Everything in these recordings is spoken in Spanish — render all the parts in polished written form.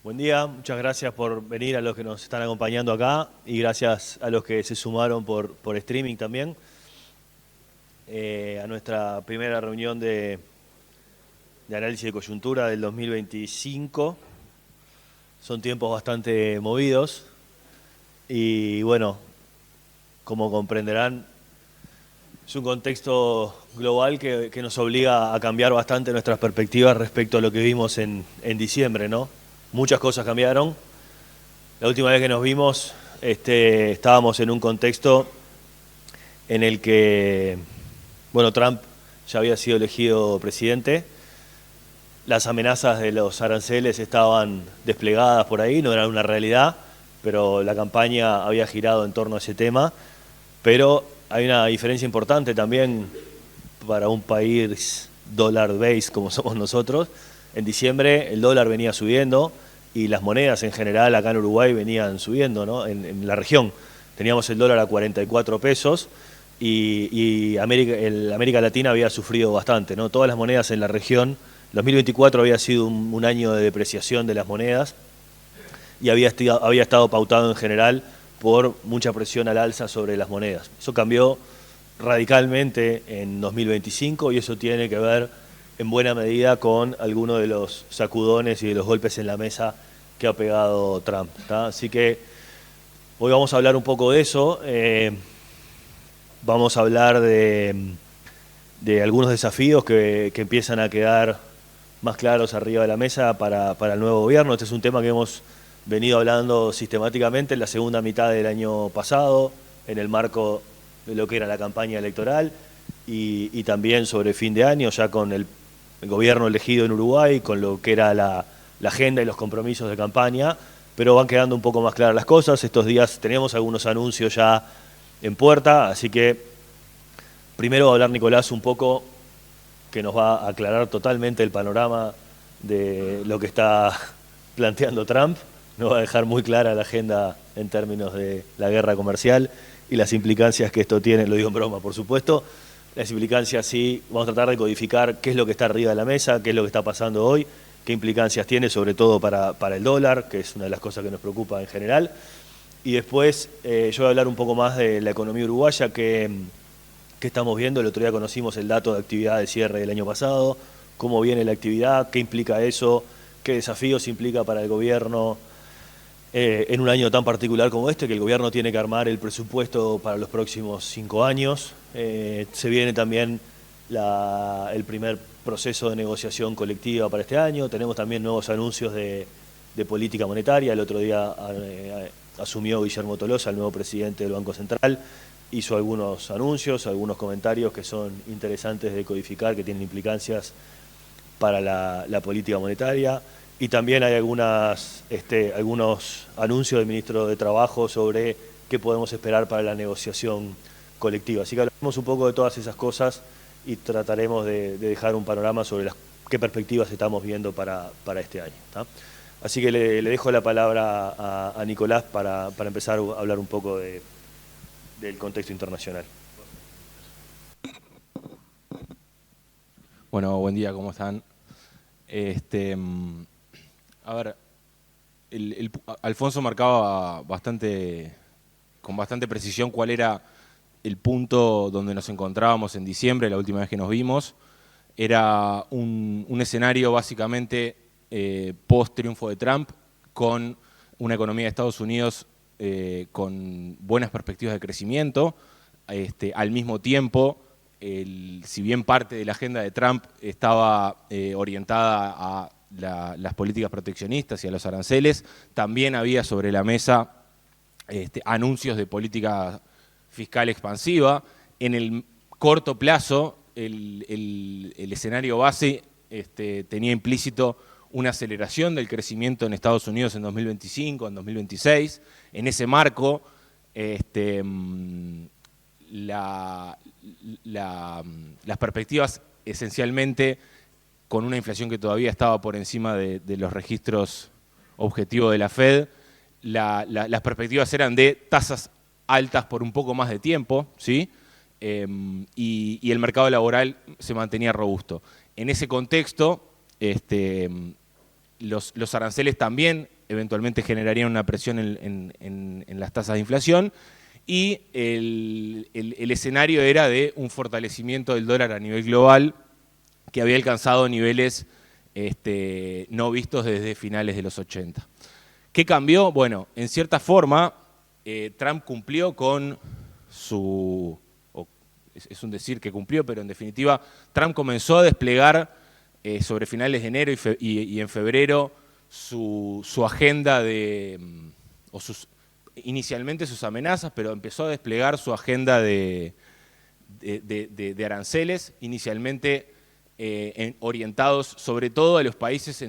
Buen día, muchas gracias por venir a los que nos están acompañando acá y gracias a los que se sumaron por streaming también a nuestra primera reunión de análisis de coyuntura del 2025. Son tiempos bastante movidos y bueno, como comprenderán, es un contexto global que nos obliga a cambiar bastante nuestras perspectivas respecto a lo que vimos en diciembre, ¿no? Muchas cosas cambiaron. La última vez que nos vimos, estábamos en un contexto en el que, bueno, Trump ya había sido elegido presidente. Las amenazas de los aranceles estaban desplegadas por ahí, no eran una realidad, pero la campaña había girado en torno a ese tema. Pero hay una diferencia importante también para un país dollar base como somos nosotros. En diciembre el dólar venía subiendo y las monedas en general acá en Uruguay venían subiendo, ¿no? En la región teníamos el dólar a 44 pesos y América Latina había sufrido bastante, ¿no? Todas las monedas en la región, 2024 había sido un año de depreciación de las monedas y había estado pautado en general por mucha presión al alza sobre las monedas. Eso cambió radicalmente en 2025 y eso tiene que ver en buena medida con algunos de los sacudones y de los golpes en la mesa que ha pegado Trump, ¿tá? Así que hoy vamos a hablar un poco de eso. Vamos a hablar de algunos desafíos que empiezan a quedar más claros arriba de la mesa para el nuevo gobierno. Este es un tema que hemos venido hablando sistemáticamente en la segunda mitad del año pasado, en el marco de lo que era la campaña electoral y también sobre fin de año, ya con el gobierno elegido en Uruguay, con lo que era la agenda y los compromisos de campaña, pero van quedando un poco más claras las cosas. Estos días tenemos algunos anuncios ya en puerta, así que primero va a hablar Nicolás un poco, que nos va a aclarar totalmente el panorama de lo que está planteando Trump. Nos va a dejar muy clara la agenda en términos de la guerra comercial y las implicancias que esto tiene, lo digo en broma por supuesto, las implicancias sí, vamos a tratar de codificar qué es lo que está arriba de la mesa, qué es lo que está pasando hoy, qué implicancias tiene sobre todo para el dólar, que es una de las cosas que nos preocupa en general. Y después yo voy a hablar un poco más de la economía uruguaya que estamos viendo. El otro día conocimos el dato de actividad de cierre del año pasado, cómo viene la actividad, qué implica eso, qué desafíos implica para el gobierno en un año tan particular como este, que el gobierno tiene que armar el presupuesto para los próximos 5 años. Se viene también el primer proceso de negociación colectiva para este año. Tenemos también nuevos anuncios de política monetaria. El otro día asumió Guillermo Tolosa, el nuevo presidente del Banco Central. Hizo algunos anuncios, algunos comentarios que son interesantes de codificar, que tienen implicancias para la política monetaria. Y también hay algunos anuncios del ministro de Trabajo sobre qué podemos esperar para la negociación colectiva. Así que hablaremos un poco de todas esas cosas y trataremos de dejar un panorama sobre qué perspectivas estamos viendo para este año, ¿tá? Así que le dejo la palabra a Nicolás para empezar a hablar un poco del contexto internacional. Bueno, buen día, ¿cómo están? A ver, Alfonso marcaba con bastante precisión cuál era el punto donde nos encontrábamos en diciembre, la última vez que nos vimos. Era un escenario básicamente post-triunfo de Trump, con una economía de Estados Unidos con buenas perspectivas de crecimiento. Al mismo tiempo, si bien parte de la agenda de Trump estaba orientada a las políticas proteccionistas y a los aranceles, también había sobre la mesa anuncios de política fiscal expansiva. En el corto plazo, el escenario base tenía implícito una aceleración del crecimiento en Estados Unidos en 2025, en 2026. En ese marco, las perspectivas esencialmente con una inflación que todavía estaba por encima de los registros objetivos de la Fed, las perspectivas eran de tasas altas por un poco más de tiempo, ¿sí? Y el mercado laboral se mantenía robusto. En ese contexto, los aranceles también eventualmente generarían una presión en las tasas de inflación, y el escenario era de un fortalecimiento del dólar a nivel global que había alcanzado niveles no vistos desde finales de los 80. ¿Qué cambió? Bueno, en cierta forma, Trump cumplió con es un decir que cumplió, pero en definitiva, Trump comenzó a desplegar sobre finales de enero y en febrero su agenda inicialmente sus amenazas, pero empezó a desplegar su agenda de aranceles, inicialmente orientados sobre todo a los países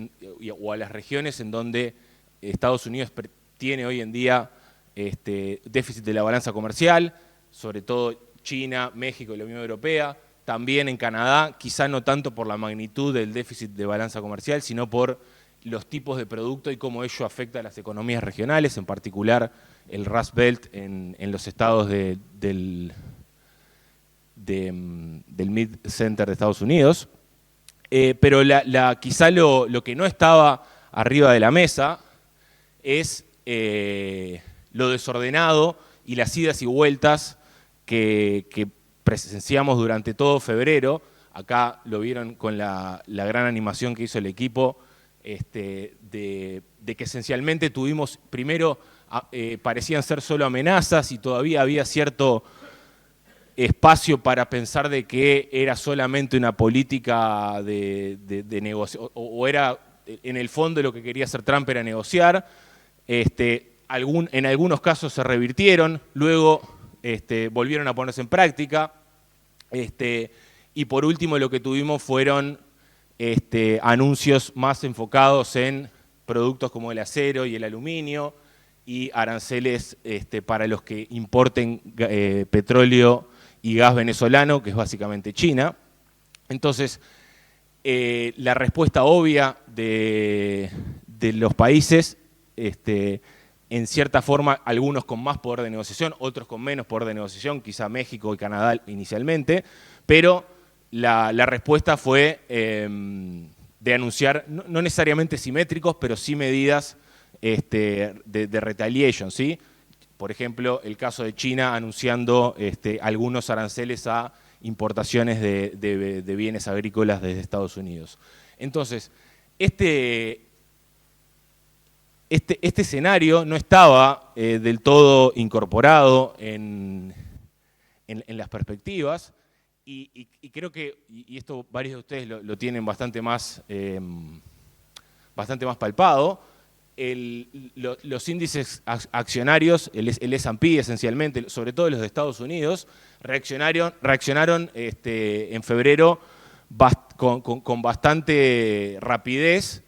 o a las regiones en donde Estados Unidos tiene hoy en día déficit de la balanza comercial, sobre todo China, México y la Unión Europea, también en Canadá, quizá no tanto por la magnitud del déficit de balanza comercial, sino por los tipos de producto y cómo ello afecta a las economías regionales, en particular el Rust Belt en los estados del Mid-Center de Estados Unidos. Pero quizá lo que no estaba arriba de la mesa es lo desordenado y las idas y vueltas que presenciamos durante todo febrero. Acá lo vieron con la gran animación que hizo el equipo, de que esencialmente tuvimos, primero parecían ser solo amenazas y todavía había cierto espacio para pensar de que era solamente una política de negocio, o era, en el fondo lo que quería hacer Trump era negociar. En algunos casos se revirtieron, luego volvieron a ponerse en práctica, y por último lo que tuvimos fueron anuncios más enfocados en productos como el acero y el aluminio, y aranceles para los que importen petróleo y gas venezolano, que es básicamente China. Entonces, la respuesta obvia de los países, en cierta forma, algunos con más poder de negociación, otros con menos poder de negociación, quizá México y Canadá inicialmente, pero la respuesta fue de anunciar, no necesariamente simétricos, pero sí medidas de retaliation, ¿sí? Por ejemplo, el caso de China anunciando algunos aranceles a importaciones de bienes agrícolas desde Estados Unidos. Entonces, este escenario no estaba del todo incorporado en las perspectivas, y creo que, y esto varios de ustedes lo tienen bastante más palpado, los índices accionarios, el S&P esencialmente, sobre todo los de Estados Unidos, reaccionaron en febrero con bastante rapidez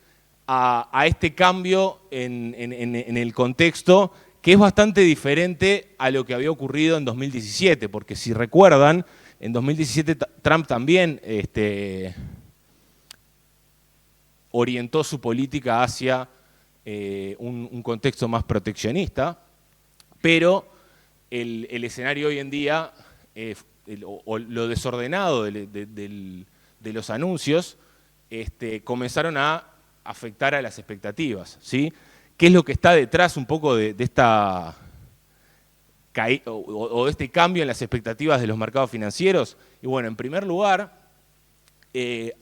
a este cambio en el contexto, que es bastante diferente a lo que había ocurrido en 2017, porque si recuerdan, en 2017 Trump también orientó su política hacia un contexto más proteccionista, pero el escenario hoy en día, o lo desordenado de los anuncios, comenzaron a afectar a las expectativas, ¿sí? ¿Qué es lo que está detrás un poco de esta o de este cambio en las expectativas de los mercados financieros? Y bueno, en primer lugar,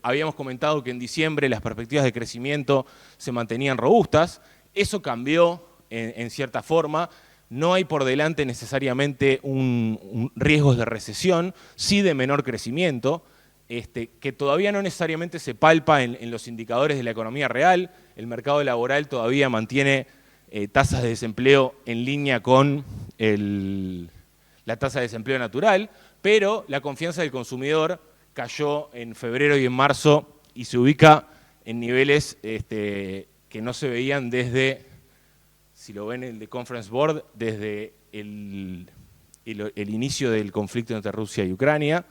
habíamos comentado que en diciembre las perspectivas de crecimiento se mantenían robustas. Eso cambió en cierta forma. No hay por delante necesariamente un riesgos de recesión, sí de menor crecimiento, que todavía no necesariamente se palpa en los indicadores de la economía real. El mercado laboral todavía mantiene tasas de desempleo en línea con la tasa de desempleo natural, pero la confianza del consumidor cayó en febrero y en marzo y se ubica en niveles que no se veían desde, si lo ven el de Conference Board, desde el inicio del conflicto entre Rusia y Ucrania,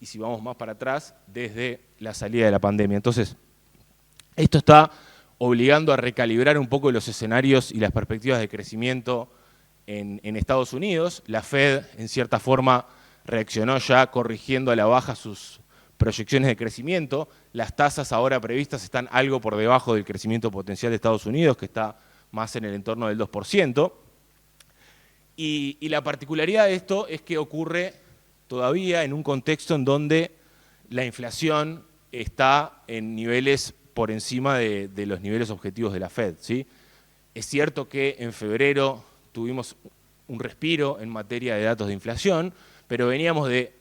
y si vamos más para atrás, desde la salida de la pandemia. Entonces, esto está obligando a recalibrar un poco los escenarios y las perspectivas de crecimiento en Estados Unidos. La Fed, en cierta forma, reaccionó ya corrigiendo a la baja sus proyecciones de crecimiento. Las tasas ahora previstas están algo por debajo del crecimiento potencial de Estados Unidos, que está más en el entorno del 2%. Y la particularidad de esto es que ocurre todavía en un contexto en donde la inflación está en niveles por encima de los niveles objetivos de la Fed, ¿sí? Es cierto que en febrero tuvimos un respiro en materia de datos de inflación, pero veníamos de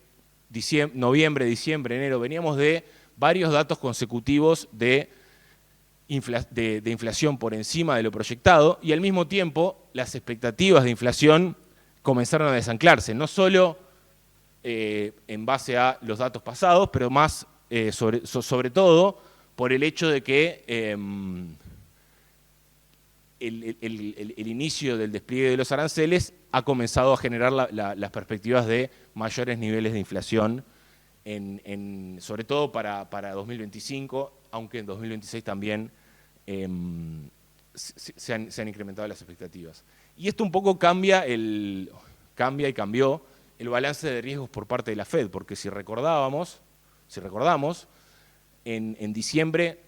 noviembre, diciembre, enero, veníamos de varios datos consecutivos de inflación por encima de lo proyectado, y al mismo tiempo las expectativas de inflación comenzaron a desanclarse, no solo en base a los datos pasados, pero más sobre todo por el hecho de que el inicio del despliegue de los aranceles ha comenzado a generar las perspectivas de mayores niveles de inflación, sobre todo para 2025, aunque en 2026 también se han incrementado las expectativas. Y esto un poco cambió el balance de riesgos por parte de la Fed, porque si recordamos, en diciembre,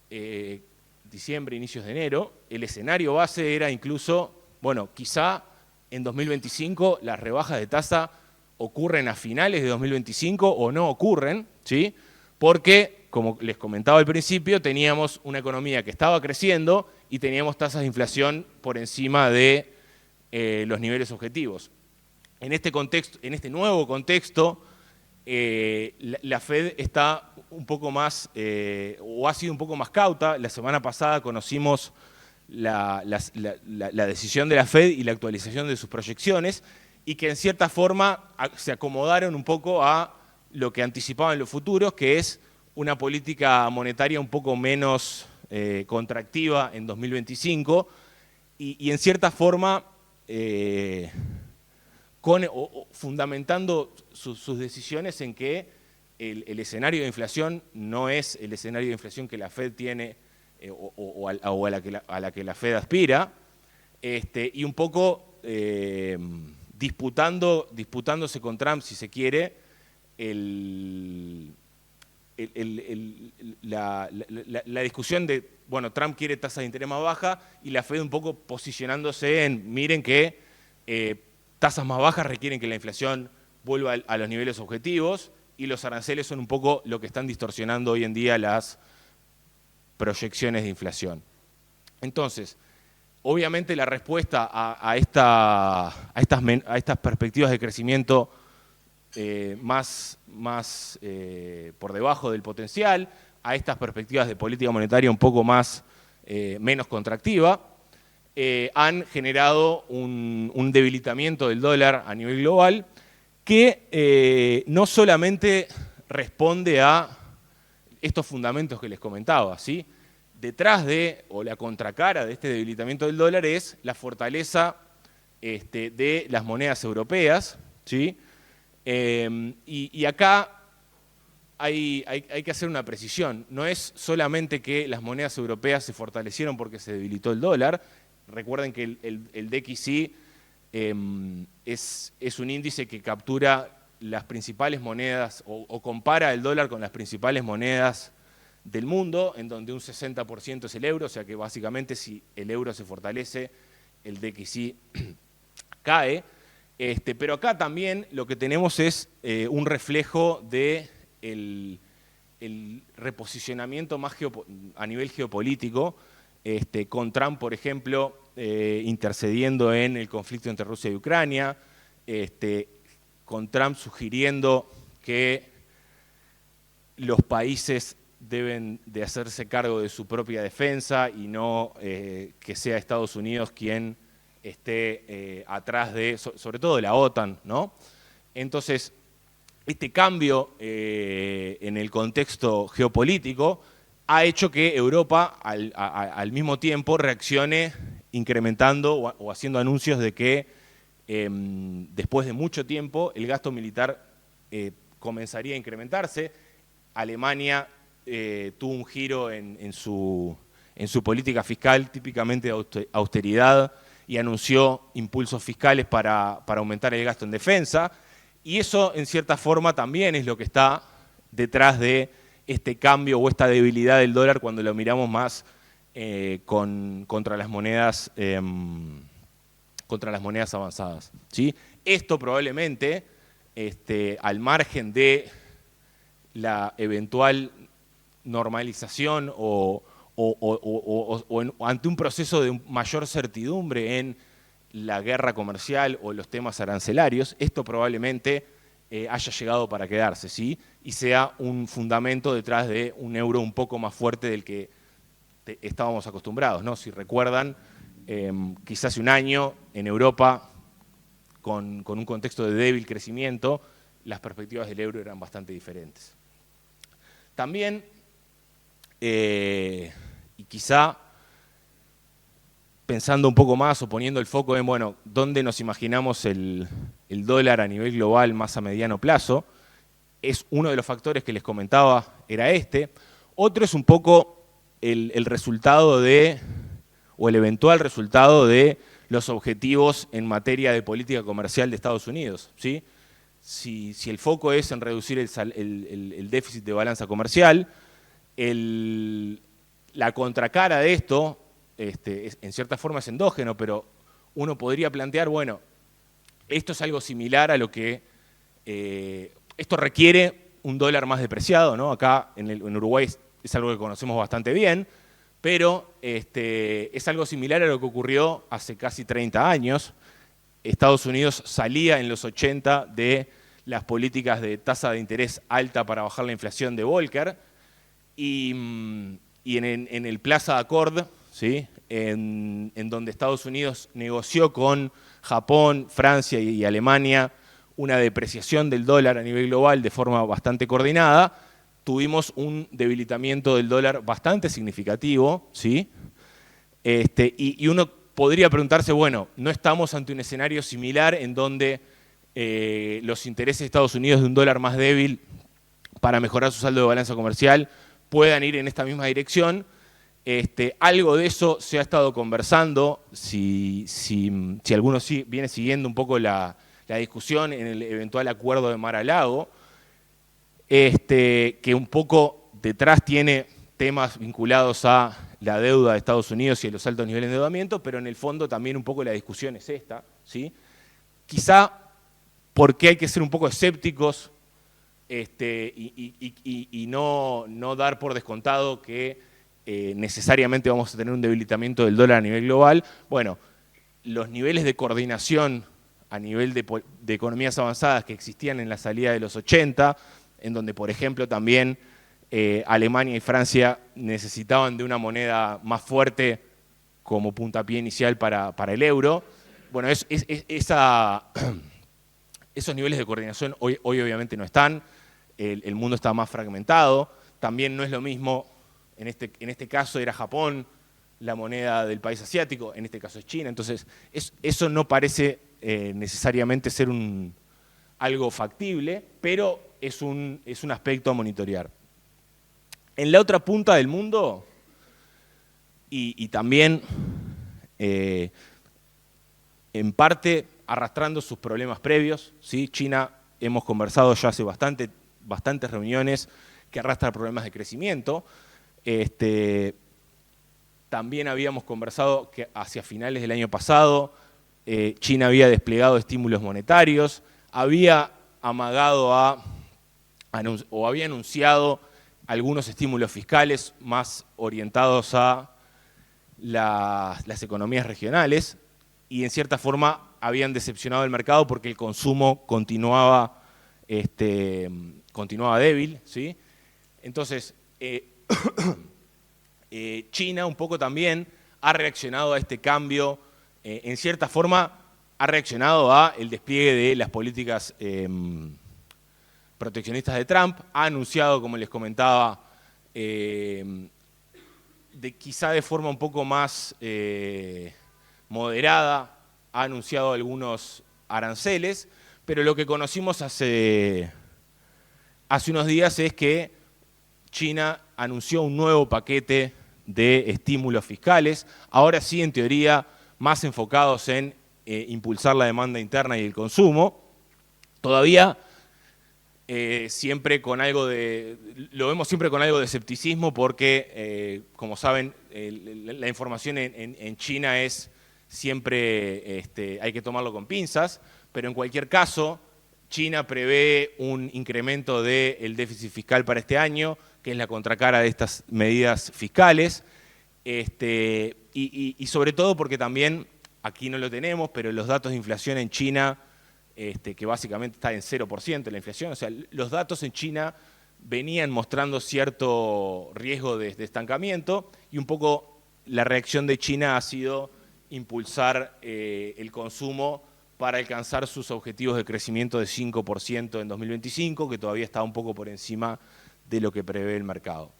inicios de enero, el escenario base era incluso, bueno, quizá en 2025 las rebajas de tasa ocurren a finales de 2025 o no ocurren, ¿sí? Porque, como les comentaba al principio, teníamos una economía que estaba creciendo y teníamos tasas de inflación por encima de los niveles objetivos. En este contexto, en este nuevo contexto, la Fed está un poco más, o ha sido un poco más cauta. La semana pasada conocimos la decisión de la Fed y la actualización de sus proyecciones, y que en cierta forma se acomodaron un poco a lo que anticipaban los futuros, que es una política monetaria un poco menos contractiva en 2025, y en cierta forma fundamentando sus decisiones en que el escenario de inflación no es el escenario de inflación que la Fed tiene o a la que la Fed aspira, y un poco disputándose con Trump, si se quiere, la discusión de, bueno, Trump quiere tasas de interés más bajas y la Fed un poco posicionándose en, miren que tasas más bajas requieren que la inflación vuelva a los niveles objetivos, y los aranceles son un poco lo que están distorsionando hoy en día las proyecciones de inflación. Entonces, obviamente la respuesta a estas perspectivas de crecimiento más por debajo del potencial, a estas perspectivas de política monetaria un poco menos contractiva, han generado un debilitamiento del dólar a nivel global que no solamente responde a estos fundamentos que les comentaba, ¿sí? Detrás o la contracara de este debilitamiento del dólar es la fortaleza de las monedas europeas, ¿sí? Y acá hay que hacer una precisión. No es solamente que las monedas europeas se fortalecieron porque se debilitó el dólar. Recuerden que el DXY es un índice que captura las principales monedas o compara el dólar con las principales monedas del mundo, en donde un 60% es el euro, o sea que básicamente si el euro se fortalece, el DXY cae. Pero acá también lo que tenemos es un reflejo del reposicionamiento más a nivel geopolítico, con Trump, por ejemplo, intercediendo en el conflicto entre Rusia y Ucrania, con Trump sugiriendo que los países deben de hacerse cargo de su propia defensa y no que sea Estados Unidos quien esté atrás sobre todo de la OTAN, ¿no? Entonces, este cambio en el contexto geopolítico ha hecho que Europa al mismo tiempo reaccione incrementando o haciendo anuncios de que después de mucho tiempo el gasto militar comenzaría a incrementarse. Alemania tuvo un giro en su política fiscal típicamente de austeridad y anunció impulsos fiscales para aumentar el gasto en defensa, y eso en cierta forma también es lo que está detrás de este cambio o esta debilidad del dólar cuando lo miramos más contra las monedas avanzadas, ¿sí? Esto probablemente, al margen de la eventual normalización o ante un proceso de mayor certidumbre en la guerra comercial o los temas arancelarios, esto probablemente haya llegado para quedarse, ¿sí? Y sea un fundamento detrás de un euro un poco más fuerte del que estábamos acostumbrados, ¿no? Si recuerdan, quizás hace un año en Europa, con un contexto de débil crecimiento, las perspectivas del euro eran bastante diferentes. También, y quizá pensando un poco más o poniendo el foco en, bueno, dónde nos imaginamos el dólar a nivel global más a mediano plazo, es uno de los factores que les comentaba, era este. Otro es un poco el resultado o el eventual resultado de los objetivos en materia de política comercial de Estados Unidos, ¿sí? Si el foco es en reducir el déficit de balanza comercial, la contracara de esto, en cierta forma es endógeno, pero uno podría plantear, bueno, esto es algo similar a lo que, esto requiere un dólar más depreciado, ¿no? Acá en Uruguay es algo que conocemos bastante bien, pero es algo similar a lo que ocurrió hace casi 30 años. Estados Unidos salía en los 80 de las políticas de tasa de interés alta para bajar la inflación de Volcker, y en el Plaza Accord, ¿sí? en donde Estados Unidos negoció con Japón, Francia y Alemania una depreciación del dólar a nivel global de forma bastante coordinada, tuvimos un debilitamiento del dólar bastante significativo, ¿sí? Y uno podría preguntarse, bueno, ¿no estamos ante un escenario similar en donde los intereses de Estados Unidos de un dólar más débil para mejorar su saldo de balanza comercial puedan ir en esta misma dirección? Algo de eso se ha estado conversando, si alguno viene siguiendo un poco la discusión en el eventual acuerdo de Mar-a-Lago, que un poco detrás tiene temas vinculados a la deuda de Estados Unidos y a los altos niveles de endeudamiento, pero en el fondo también un poco la discusión es esta, ¿sí? Quizá porque hay que ser un poco escépticos y no dar por descontado que necesariamente vamos a tener un debilitamiento del dólar a nivel global. Bueno, los niveles de coordinación a nivel de economías avanzadas que existían en la salida de los 80, en donde, por ejemplo, también Alemania y Francia necesitaban de una moneda más fuerte como puntapié inicial para el euro. Bueno, esos niveles de coordinación hoy obviamente no están, el mundo está más fragmentado, también no es lo mismo, en este caso era Japón la moneda del país asiático, en este caso es China, entonces eso no parece necesariamente ser algo factible, pero es un aspecto a monitorear. En la otra punta del mundo, y también en parte arrastrando sus problemas previos, ¿sí? China, hemos conversado ya hace bastantes reuniones que arrastran problemas de crecimiento. También habíamos conversado que hacia finales del año pasado China había desplegado estímulos monetarios, había amagado o había anunciado algunos estímulos fiscales más orientados a las economías regionales y en cierta forma habían decepcionado el mercado porque el consumo continuaba débil, ¿sí? Entonces, China un poco también ha reaccionado a este cambio, en cierta forma ha reaccionado al despliegue de las políticas proteccionistas de Trump, ha anunciado, como les comentaba, quizá de forma un poco más moderada, ha anunciado algunos aranceles, pero lo que conocimos hace unos días es que China anunció un nuevo paquete de estímulos fiscales, ahora sí, en teoría, más enfocados en impulsar la demanda interna y el consumo. Todavía siempre con algo lo vemos siempre con algo de escepticismo porque, como saben, la información en China es siempre, hay que tomarlo con pinzas, pero en cualquier caso, China prevé un incremento del déficit fiscal para este año, que es la contracara de estas medidas fiscales, y sobre todo porque también, aquí no lo tenemos, pero los datos de inflación en China, que básicamente está en 0% la inflación, o sea, los datos en China venían mostrando cierto riesgo de estancamiento y un poco la reacción de China ha sido impulsar el consumo para alcanzar sus objetivos de crecimiento de 5% en 2025, que todavía está un poco por encima de lo que prevé el mercado.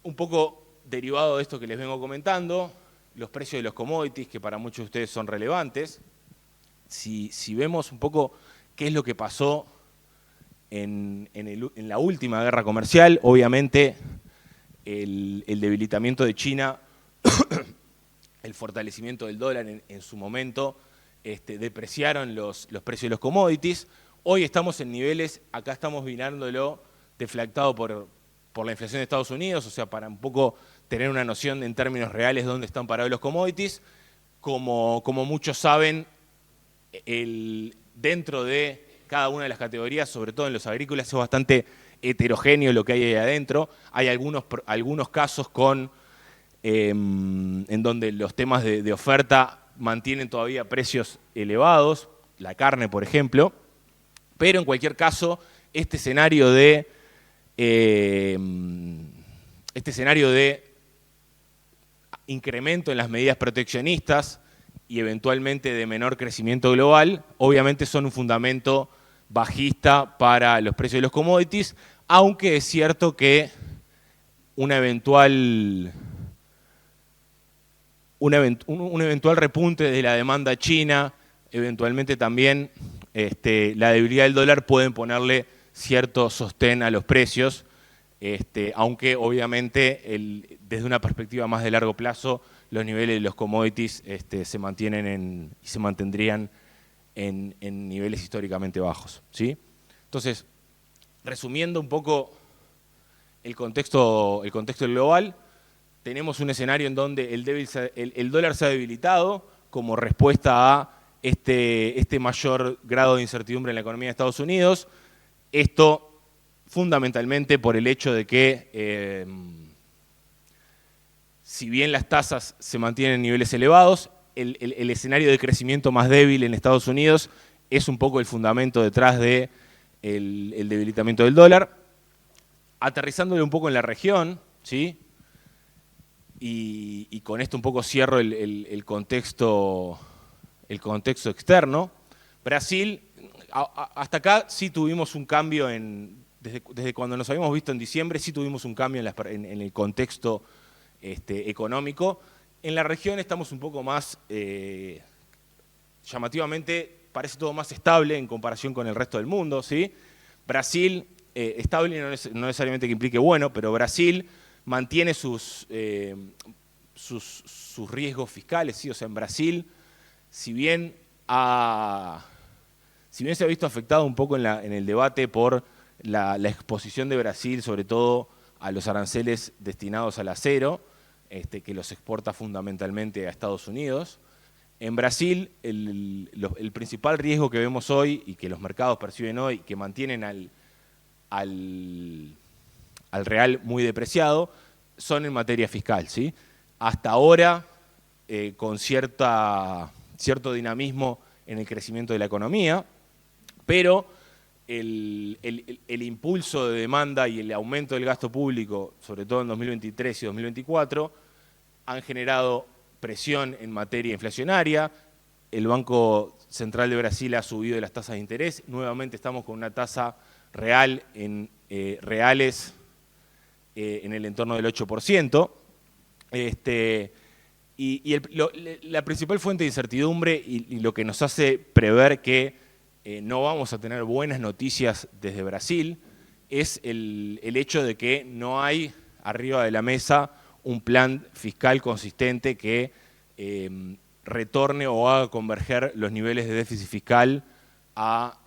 Un poco derivado de esto que les vengo comentando, los precios de los commodities, que para muchos de ustedes son relevantes. Si vemos un poco qué es lo que pasó en la última guerra comercial, obviamente el debilitamiento de China, el fortalecimiento del dólar en su momento, depreciaron los precios de los commodities. Hoy estamos en niveles, acá estamos mirándolo deflactado por la inflación de Estados Unidos, o sea, para un poco tener una noción en términos reales de dónde están parados los commodities. Como muchos saben, dentro de cada una de las categorías, sobre todo en los agrícolas, es bastante heterogéneo lo que hay ahí adentro. Hay algunos casos en donde los temas de oferta mantienen todavía precios elevados, la carne, por ejemplo, pero en cualquier caso, este escenario de incremento en las medidas proteccionistas y eventualmente de menor crecimiento global, obviamente son un fundamento bajista para los precios de los commodities, aunque es cierto que un eventual repunte de la demanda china, eventualmente también la debilidad del dólar pueden ponerle cierto sostén a los precios, aunque obviamente desde una perspectiva más de largo plazo los niveles de los commodities se mantienen y se mantendrían en niveles históricamente bajos, ¿sí? Entonces, resumiendo un poco el contexto global, tenemos un escenario en donde el dólar se ha debilitado como respuesta a este mayor grado de incertidumbre en la economía de Estados Unidos. Esto fundamentalmente por el hecho de que, si bien las tasas se mantienen en niveles elevados, el escenario de crecimiento más débil en Estados Unidos es un poco el fundamento detrás del debilitamiento del dólar. Aterrizándole un poco en la región, ¿sí? Y con esto un poco cierro el contexto externo. Brasil, hasta acá sí tuvimos un cambio, desde cuando nos habíamos visto en diciembre, sí tuvimos un cambio en el contexto económico. En la región estamos un poco más, llamativamente, parece todo más estable en comparación con el resto del mundo, ¿sí? Brasil, estable no necesariamente que implique bueno, pero Brasil mantiene sus riesgos fiscales, ¿sí? O sea, en Brasil, si bien se ha visto afectado un poco en el debate por la exposición de Brasil, sobre todo a los aranceles destinados al acero, que los exporta fundamentalmente a Estados Unidos, en Brasil el principal riesgo que vemos hoy y que los mercados perciben hoy, que mantienen al real muy depreciado, son en materia fiscal, ¿sí? Hasta ahora, con cierto dinamismo en el crecimiento de la economía, pero el impulso de demanda y el aumento del gasto público, sobre todo en 2023 y 2024, han generado presión en materia inflacionaria. El Banco Central de Brasil ha subido las tasas de interés. Nuevamente estamos con una tasa real reales en el entorno del 8%. La principal fuente de incertidumbre y lo que nos hace prever que no vamos a tener buenas noticias desde Brasil es el hecho de que no hay arriba de la mesa un plan fiscal consistente que retorne o haga converger los niveles de déficit fiscal a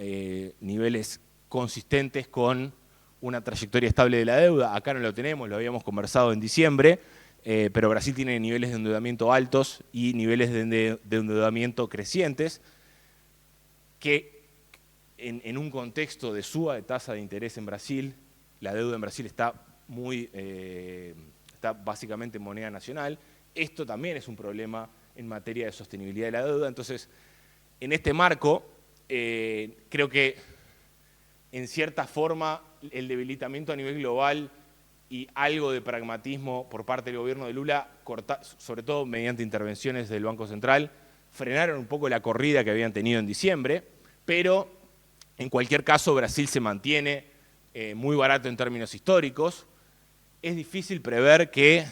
niveles consistentes con una trayectoria estable de la deuda. Acá no lo tenemos, lo habíamos conversado en diciembre, pero Brasil tiene niveles de endeudamiento altos y niveles de endeudamiento crecientes, que en un contexto de suba de tasa de interés en Brasil, la deuda en Brasil está básicamente en moneda nacional. Esto también es un problema en materia de sostenibilidad de la deuda. Entonces, en este marco, creo que en cierta forma el debilitamiento a nivel global y algo de pragmatismo por parte del gobierno de Lula, sobre todo mediante intervenciones del Banco Central, frenaron un poco la corrida que habían tenido en diciembre, pero en cualquier caso Brasil se mantiene muy barato en términos históricos. Es difícil prever que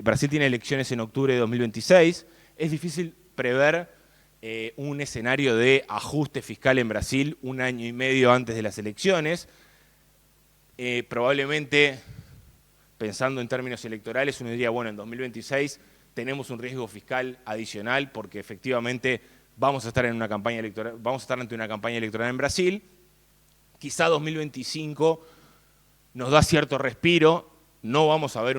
Brasil tiene elecciones en octubre de 2026, es difícil prever un escenario de ajuste fiscal en Brasil un año y medio antes de las elecciones. Probablemente, pensando en términos electorales, uno diría, bueno, en 2026 tenemos un riesgo fiscal adicional porque efectivamente vamos a estar ante una campaña electoral en Brasil. Quizá 2025 nos da cierto respiro, no vamos a ver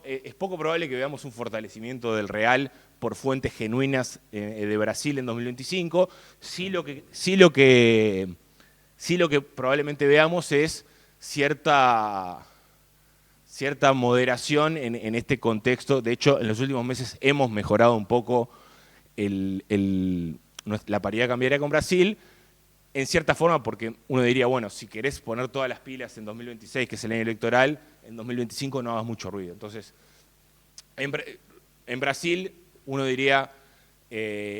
es poco probable que veamos un fortalecimiento del real por fuentes genuinas de Brasil en 2025. Sí lo que probablemente veamos es cierta moderación en este contexto. De hecho, en los últimos meses hemos mejorado un poco la paridad cambiaria con Brasil, en cierta forma porque uno diría, bueno, si querés poner todas las pilas en 2026, que es el año electoral, en 2025 no hagas mucho ruido. Entonces, en Brasil uno diría,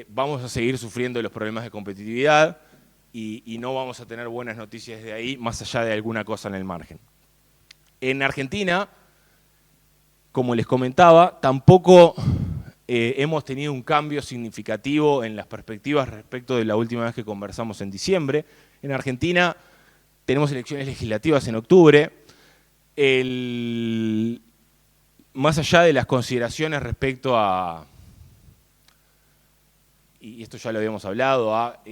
vamos a seguir sufriendo los problemas de competitividad y no vamos a tener buenas noticias de ahí, más allá de alguna cosa en el margen. En Argentina, como les comentaba, tampoco hemos tenido un cambio significativo en las perspectivas respecto de la última vez que conversamos en diciembre. En Argentina tenemos elecciones legislativas en octubre. Más allá de las consideraciones respecto a, y esto ya lo habíamos hablado, a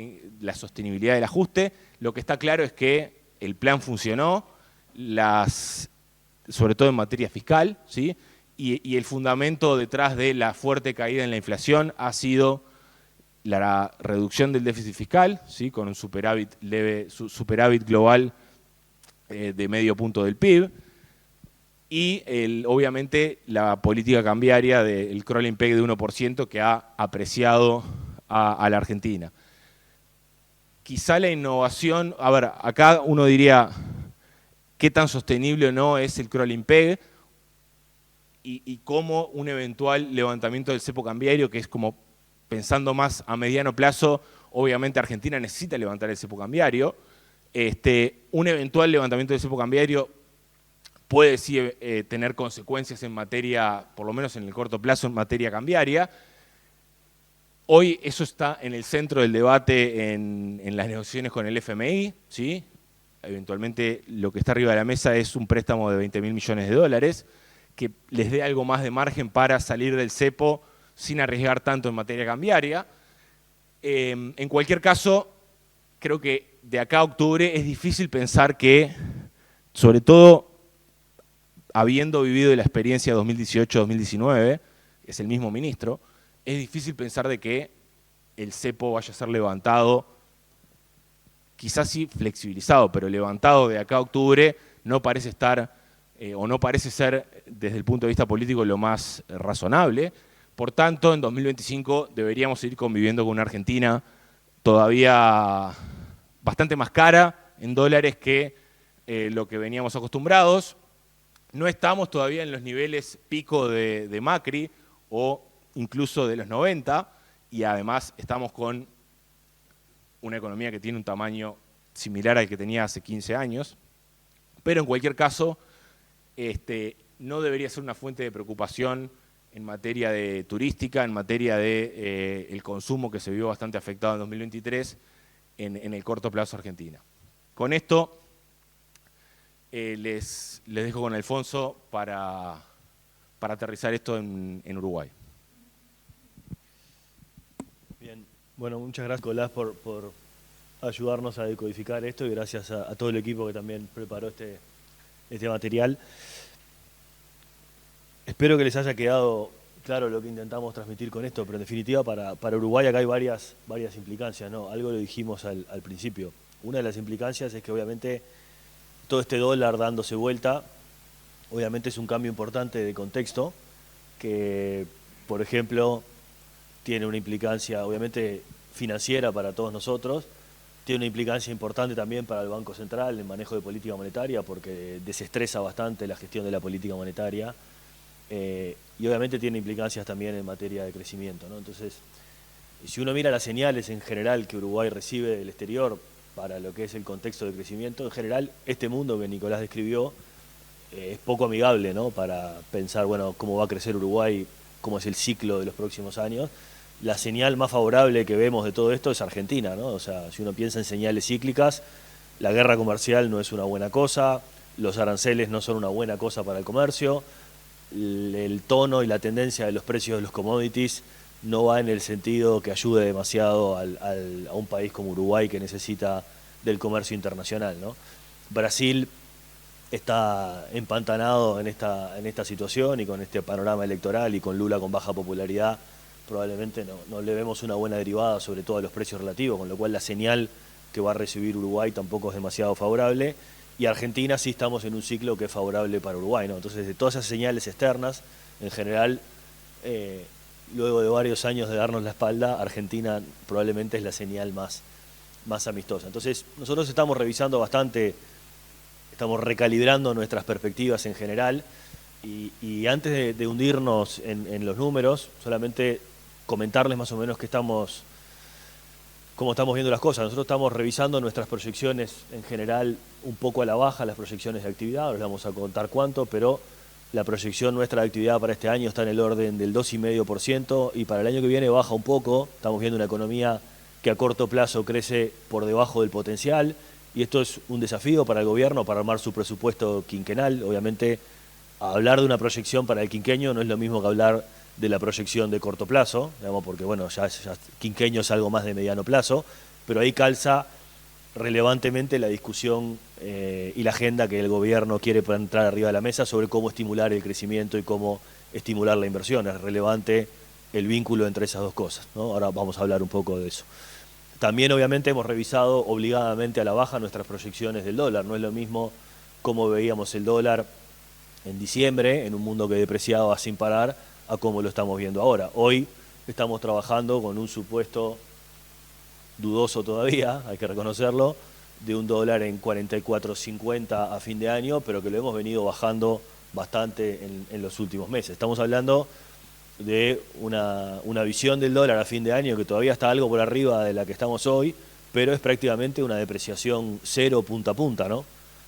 la sostenibilidad del ajuste, lo que está claro es que el plan funcionó, sobre todo en materia fiscal, ¿sí? Y el fundamento detrás de la fuerte caída en la inflación ha sido la reducción del déficit fiscal, ¿sí? Con un superávit global de medio punto del PIB, y obviamente la política cambiaria del crawling peg de 1% que ha apreciado a la Argentina. Quizá la innovación, a ver, acá uno diría qué tan sostenible o no es el crawling peg, y cómo un eventual levantamiento del cepo cambiario, que es como pensando más a mediano plazo, obviamente Argentina necesita levantar el cepo cambiario. Un eventual levantamiento del cepo cambiario puede sí tener consecuencias en materia, por lo menos en el corto plazo, en materia cambiaria. Hoy eso está en el centro del debate en las negociaciones con el FMI, ¿sí? Eventualmente lo que está arriba de la mesa es un préstamo de 20.000 millones de dólares, que les dé algo más de margen para salir del cepo sin arriesgar tanto en materia cambiaria. En cualquier caso, creo que de acá a octubre es difícil pensar que, sobre todo habiendo vivido la experiencia 2018-2019, es el mismo ministro, es difícil pensar de que el cepo vaya a ser levantado, quizás sí flexibilizado, pero levantado de acá a octubre no parece estar o no parece ser desde el punto de vista político lo más razonable. Por tanto, en 2025 deberíamos seguir conviviendo con una Argentina todavía bastante más cara en dólares que lo que veníamos acostumbrados. No estamos todavía en los niveles pico de Macri o incluso de los 90, y además estamos con una economía que tiene un tamaño similar al que tenía hace 15 años. Pero en cualquier caso, no debería ser una fuente de preocupación en materia de turística, en materia de el consumo que se vio bastante afectado en 2023 en el corto plazo Argentina. Con esto les dejo con Alfonso para aterrizar esto en Uruguay. Bien, Bueno, muchas gracias, Nicolás, por ayudarnos a decodificar esto y gracias a todo el equipo que también preparó este material. Espero que les haya quedado claro lo que intentamos transmitir con esto, pero en definitiva para Uruguay acá hay varias implicancias, ¿no? Algo lo dijimos al principio. Una de las implicancias es que obviamente todo este dólar dándose vuelta, obviamente es un cambio importante de contexto, que por ejemplo tiene una implicancia obviamente financiera para todos nosotros, tiene una implicancia importante también para el Banco Central en el manejo de política monetaria porque desestresa bastante la gestión de la política monetaria y obviamente tiene implicancias también en materia de crecimiento, ¿no? Entonces, si uno mira las señales en general que Uruguay recibe del exterior para lo que es el contexto de crecimiento, en general este mundo que Nicolás describió es poco amigable, ¿no? Para pensar, bueno, cómo va a crecer Uruguay, cómo es el ciclo de los próximos años. La señal más favorable que vemos de todo esto es Argentina, ¿no? O sea, si uno piensa en señales cíclicas, la guerra comercial no es una buena cosa, los aranceles no son una buena cosa para el comercio, el tono y la tendencia de los precios de los commodities no va en el sentido que ayude demasiado a un país como Uruguay que necesita del comercio internacional, ¿no? Brasil está empantanado en esta situación y con este panorama electoral y con Lula con baja popularidad, probablemente no le vemos una buena derivada, sobre todo a los precios relativos, con lo cual la señal que va a recibir Uruguay tampoco es demasiado favorable. Y Argentina sí estamos en un ciclo que es favorable para Uruguay, ¿no? Entonces, de todas esas señales externas, en general, luego de varios años de darnos la espalda, Argentina probablemente es la señal más amistosa. Entonces, nosotros estamos revisando bastante, estamos recalibrando nuestras perspectivas en general y antes de hundirnos en los números, solamente comentarles más o menos cómo estamos viendo las cosas. Nosotros estamos revisando nuestras proyecciones en general un poco a la baja, las proyecciones de actividad, ahora les vamos a contar cuánto, pero la proyección nuestra de actividad para este año está en el orden del 2,5% y para el año que viene baja un poco. Estamos viendo una economía que a corto plazo crece por debajo del potencial y esto es un desafío para el gobierno para armar su presupuesto quinquenal. Obviamente, hablar de una proyección para el quinquenio no es lo mismo que hablar de la proyección de corto plazo, digamos, porque bueno, ya quinquenio es algo más de mediano plazo, pero ahí calza relevantemente la discusión y la agenda que el gobierno quiere para entrar arriba de la mesa sobre cómo estimular el crecimiento y cómo estimular la inversión. Es relevante el vínculo entre esas dos cosas, ¿no? Ahora vamos a hablar un poco de eso. También obviamente hemos revisado obligadamente a la baja nuestras proyecciones del dólar. No es lo mismo cómo veíamos el dólar en diciembre, en un mundo que depreciaba sin parar, a cómo lo estamos viendo ahora. Hoy estamos trabajando con un supuesto dudoso todavía, hay que reconocerlo, de un dólar en 44,50 a fin de año, pero que lo hemos venido bajando bastante en los últimos meses. Estamos hablando de una visión del dólar a fin de año que todavía está algo por arriba de la que estamos hoy, pero es prácticamente una depreciación cero punta a punta, ¿no?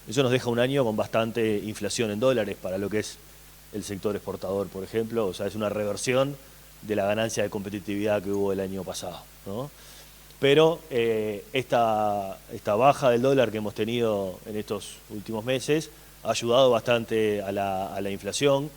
Eso nos deja un año con bastante inflación en dólares para lo que es el sector exportador, por ejemplo. O sea, es una reversión de la ganancia de competitividad que hubo el año pasado, ¿no? Pero esta baja del dólar que hemos tenido en estos últimos meses ha ayudado bastante a la inflación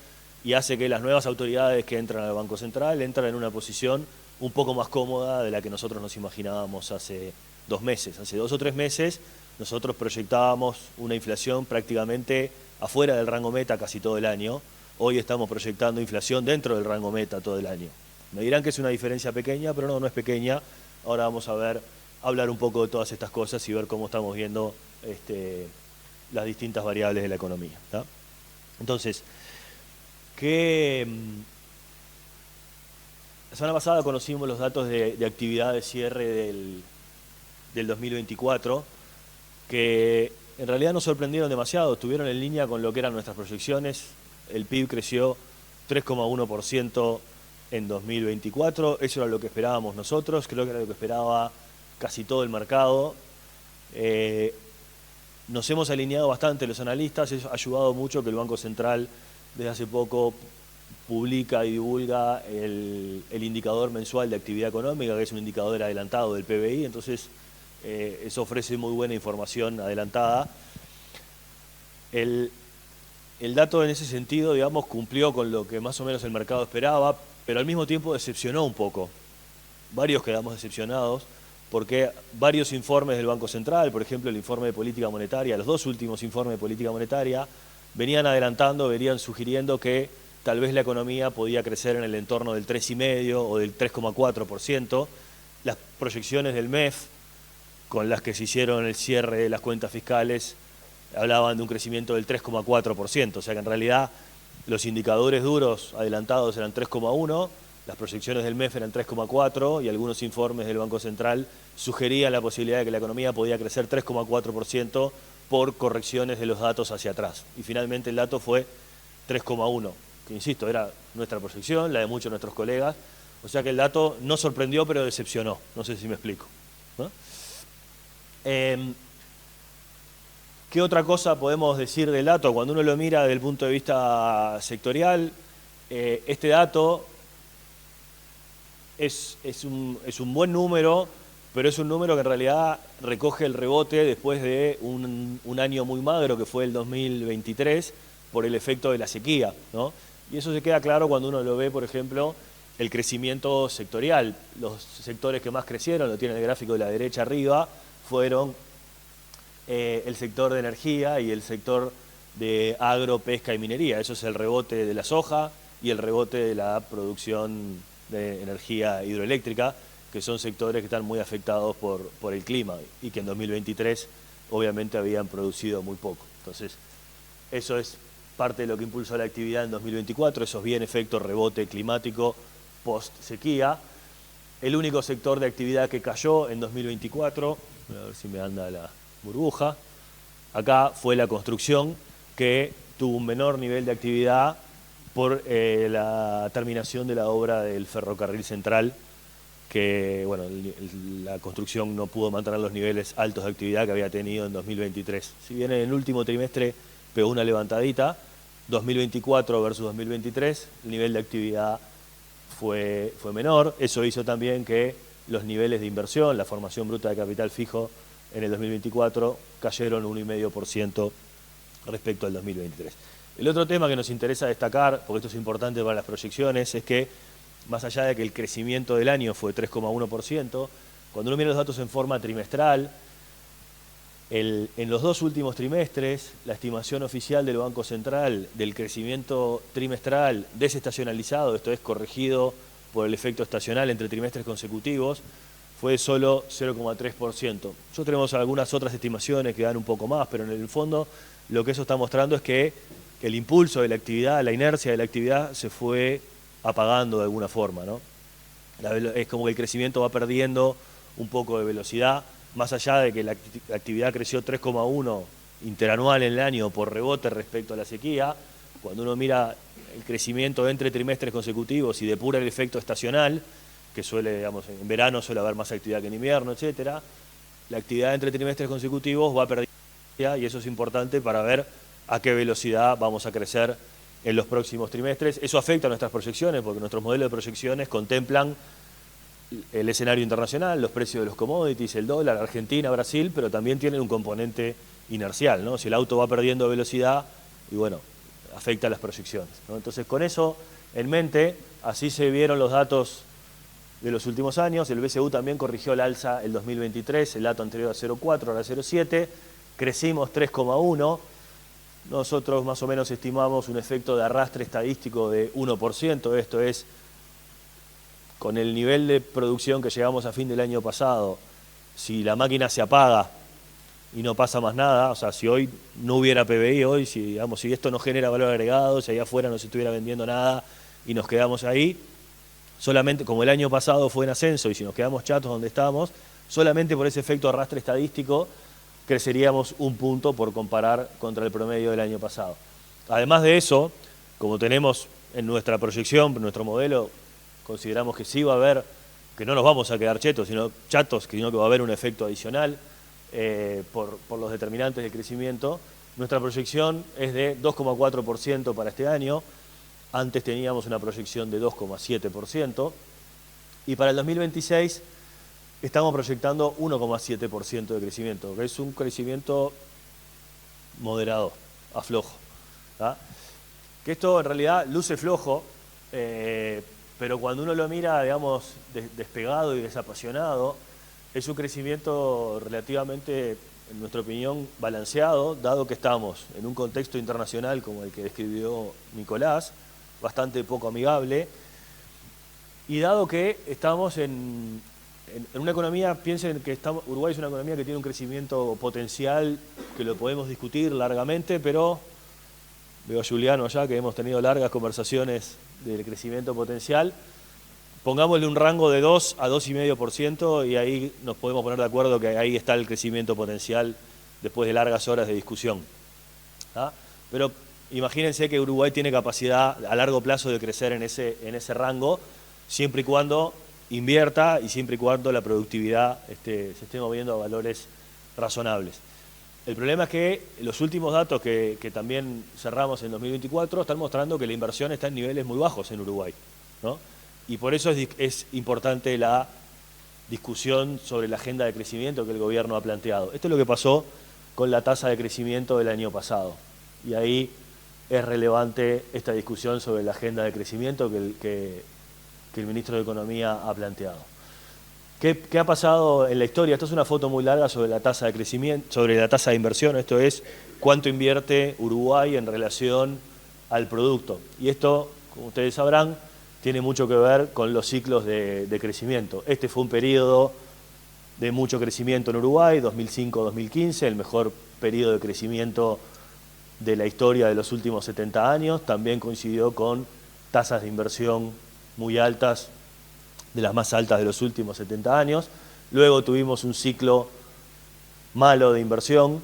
y hace que las nuevas autoridades que entran al Banco Central entran en una posición un poco más cómoda de la que nosotros nos imaginábamos hace 2 meses. Hace 2 o 3 meses nosotros proyectábamos una inflación prácticamente afuera del rango meta casi todo el año. Hoy estamos proyectando inflación dentro del rango meta todo el año. Me dirán que es una diferencia pequeña, pero no es pequeña. Ahora vamos a hablar un poco de todas estas cosas y ver cómo estamos viendo las distintas variables de la economía, ¿tá? Entonces, la semana pasada conocimos los datos de actividad de cierre del 2024, que en realidad nos sorprendieron demasiado, estuvieron en línea con lo que eran nuestras proyecciones. El PIB creció 3,1% en 2024, eso era lo que esperábamos nosotros, creo que era lo que esperaba casi todo el mercado. Nos hemos alineado bastante los analistas, eso ha ayudado mucho que el Banco Central desde hace poco publica y divulga el indicador mensual de actividad económica, que es un indicador adelantado del PBI, entonces eso ofrece muy buena información adelantada. El dato en ese sentido, digamos, cumplió con lo que más o menos el mercado esperaba, pero al mismo tiempo decepcionó un poco. varios quedamos decepcionados porque varios informes del Banco Central, por ejemplo el informe de política monetaria, los dos últimos informes de política monetaria, venían adelantando, venían sugiriendo que tal vez la economía podía crecer en el entorno del 3,5% o del 3,4%. Las proyecciones del MEF, con las que se hicieron el cierre de las cuentas fiscales, hablaban de un crecimiento del 3,4%, o sea que en realidad los indicadores duros adelantados eran 3,1%, las proyecciones del MEF eran 3,4% y algunos informes del Banco Central sugerían la posibilidad de que la economía podía crecer 3,4% por correcciones de los datos hacia atrás. Y finalmente el dato fue 3,1%, que insisto, era nuestra proyección, la de muchos de nuestros colegas, o sea que el dato no sorprendió pero decepcionó, no sé si me explico, ¿no? ¿Qué otra cosa podemos decir del dato? Cuando uno lo mira desde el punto de vista sectorial, este dato es un buen número, pero es un número que en realidad recoge el rebote después de un año muy magro que fue el 2023 por el efecto de la sequía, ¿no? Y eso se queda claro cuando uno lo ve, por ejemplo, el crecimiento sectorial. Los sectores que más crecieron, lo tiene el gráfico de la derecha arriba, fueron el sector de energía y el sector de agro, pesca y minería. Eso es el rebote de la soja y el rebote de la producción de energía hidroeléctrica, que son sectores que están muy afectados por el clima y que en 2023 obviamente habían producido muy poco. Entonces, eso es parte de lo que impulsó la actividad en 2024, esos bien efectos rebote climático post-sequía. El único sector de actividad que cayó en 2024, a ver si me anda la burbuja, acá fue la construcción, que tuvo un menor nivel de actividad por la terminación de la obra del ferrocarril central, que bueno, la construcción no pudo mantener los niveles altos de actividad que había tenido en 2023. Si bien en el último trimestre pegó una levantadita, 2024 versus 2023, el nivel de actividad fue menor. Eso hizo también que los niveles de inversión, la formación bruta de capital fijo en el 2024 cayeron 1,5% respecto al 2023. El otro tema que nos interesa destacar, porque esto es importante para las proyecciones, es que más allá de que el crecimiento del año fue 3,1%, cuando uno mira los datos en forma trimestral, en los dos últimos trimestres, la estimación oficial del Banco Central del crecimiento trimestral desestacionalizado, esto es corregido por el efecto estacional entre trimestres consecutivos, fue solo 0,3%. Nosotros tenemos algunas otras estimaciones que dan un poco más, pero en el fondo lo que eso está mostrando es que el impulso de la actividad, la inercia de la actividad se fue apagando de alguna forma, ¿no? Es como que el crecimiento va perdiendo un poco de velocidad, más allá de que la actividad creció 3,1 interanual en el año por rebote respecto a la sequía. Cuando uno mira el crecimiento entre trimestres consecutivos y depura el efecto estacional, que suele, digamos, en verano suele haber más actividad que en invierno, etcétera, la actividad entre trimestres consecutivos va perdiendo y eso es importante para ver a qué velocidad vamos a crecer en los próximos trimestres. Eso afecta a nuestras proyecciones porque nuestros modelos de proyecciones contemplan el escenario internacional, los precios de los commodities, el dólar, Argentina, Brasil, pero también tienen un componente inercial, ¿no? Si el auto va perdiendo velocidad, y bueno, afecta a las proyecciones, ¿no? Entonces, con eso en mente, así se vieron los datos de los últimos años. El BCU también corrigió el alza el 2023, el dato anterior a 0,4, ahora 0,7, crecimos 3,1. Nosotros más o menos estimamos un efecto de arrastre estadístico de 1%, esto es, con el nivel de producción que llegamos a fin del año pasado, si la máquina se apaga y no pasa más nada, o sea, si hoy no hubiera PBI, hoy, si esto no genera valor agregado, si allá afuera no se estuviera vendiendo nada y nos quedamos ahí, solamente como el año pasado fue en ascenso y si nos quedamos chatos donde estamos, solamente por ese efecto arrastre estadístico creceríamos 1 punto por comparar contra el promedio del año pasado. Además de eso, como tenemos en nuestra proyección, en nuestro modelo, consideramos que sí va a haber, que no nos vamos a quedar chatos, sino que va a haber un efecto adicional por los determinantes del crecimiento. Nuestra proyección es de 2,4% para este año, antes teníamos una proyección de 2,7%, y para el 2026 estamos proyectando 1,7% de crecimiento, que es un crecimiento moderado, a flojo, ¿tá? Que esto en realidad luce flojo, pero cuando uno lo mira, digamos, despegado y desapasionado, es un crecimiento relativamente, en nuestra opinión, balanceado, dado que estamos en un contexto internacional como el que describió Nicolás, bastante poco amigable, y dado que estamos en una economía, piensen que Uruguay es una economía que tiene un crecimiento potencial que lo podemos discutir largamente, pero veo a Juliano allá que hemos tenido largas conversaciones del crecimiento potencial. Pongámosle un rango de 2 a 2,5% y ahí nos podemos poner de acuerdo que ahí está el crecimiento potencial después de largas horas de discusión. ¿Ah? Pero imagínense que Uruguay tiene capacidad a largo plazo de crecer en ese rango, siempre y cuando invierta y siempre y cuando la productividad se esté moviendo a valores razonables. El problema es que los últimos datos que también cerramos en 2024 están mostrando que la inversión está en niveles muy bajos en Uruguay, ¿no? Y por eso es importante la discusión sobre la agenda de crecimiento que el gobierno ha planteado. Esto es lo que pasó con la tasa de crecimiento del año pasado. Y ahí es relevante esta discusión sobre la agenda de crecimiento que el ministro de Economía ha planteado. ¿Qué ha pasado en la historia? Esto es una foto muy larga sobre la tasa de crecimiento, sobre la tasa de inversión. Esto es cuánto invierte Uruguay en relación al producto. Y esto, como ustedes sabrán, tiene mucho que ver con los ciclos de crecimiento. Este fue un periodo de mucho crecimiento en Uruguay, 2005-2015, el mejor periodo de crecimiento de la historia de los últimos 70 años. También coincidió con tasas de inversión muy altas, de las más altas de los últimos 70 años. Luego tuvimos un ciclo malo de inversión.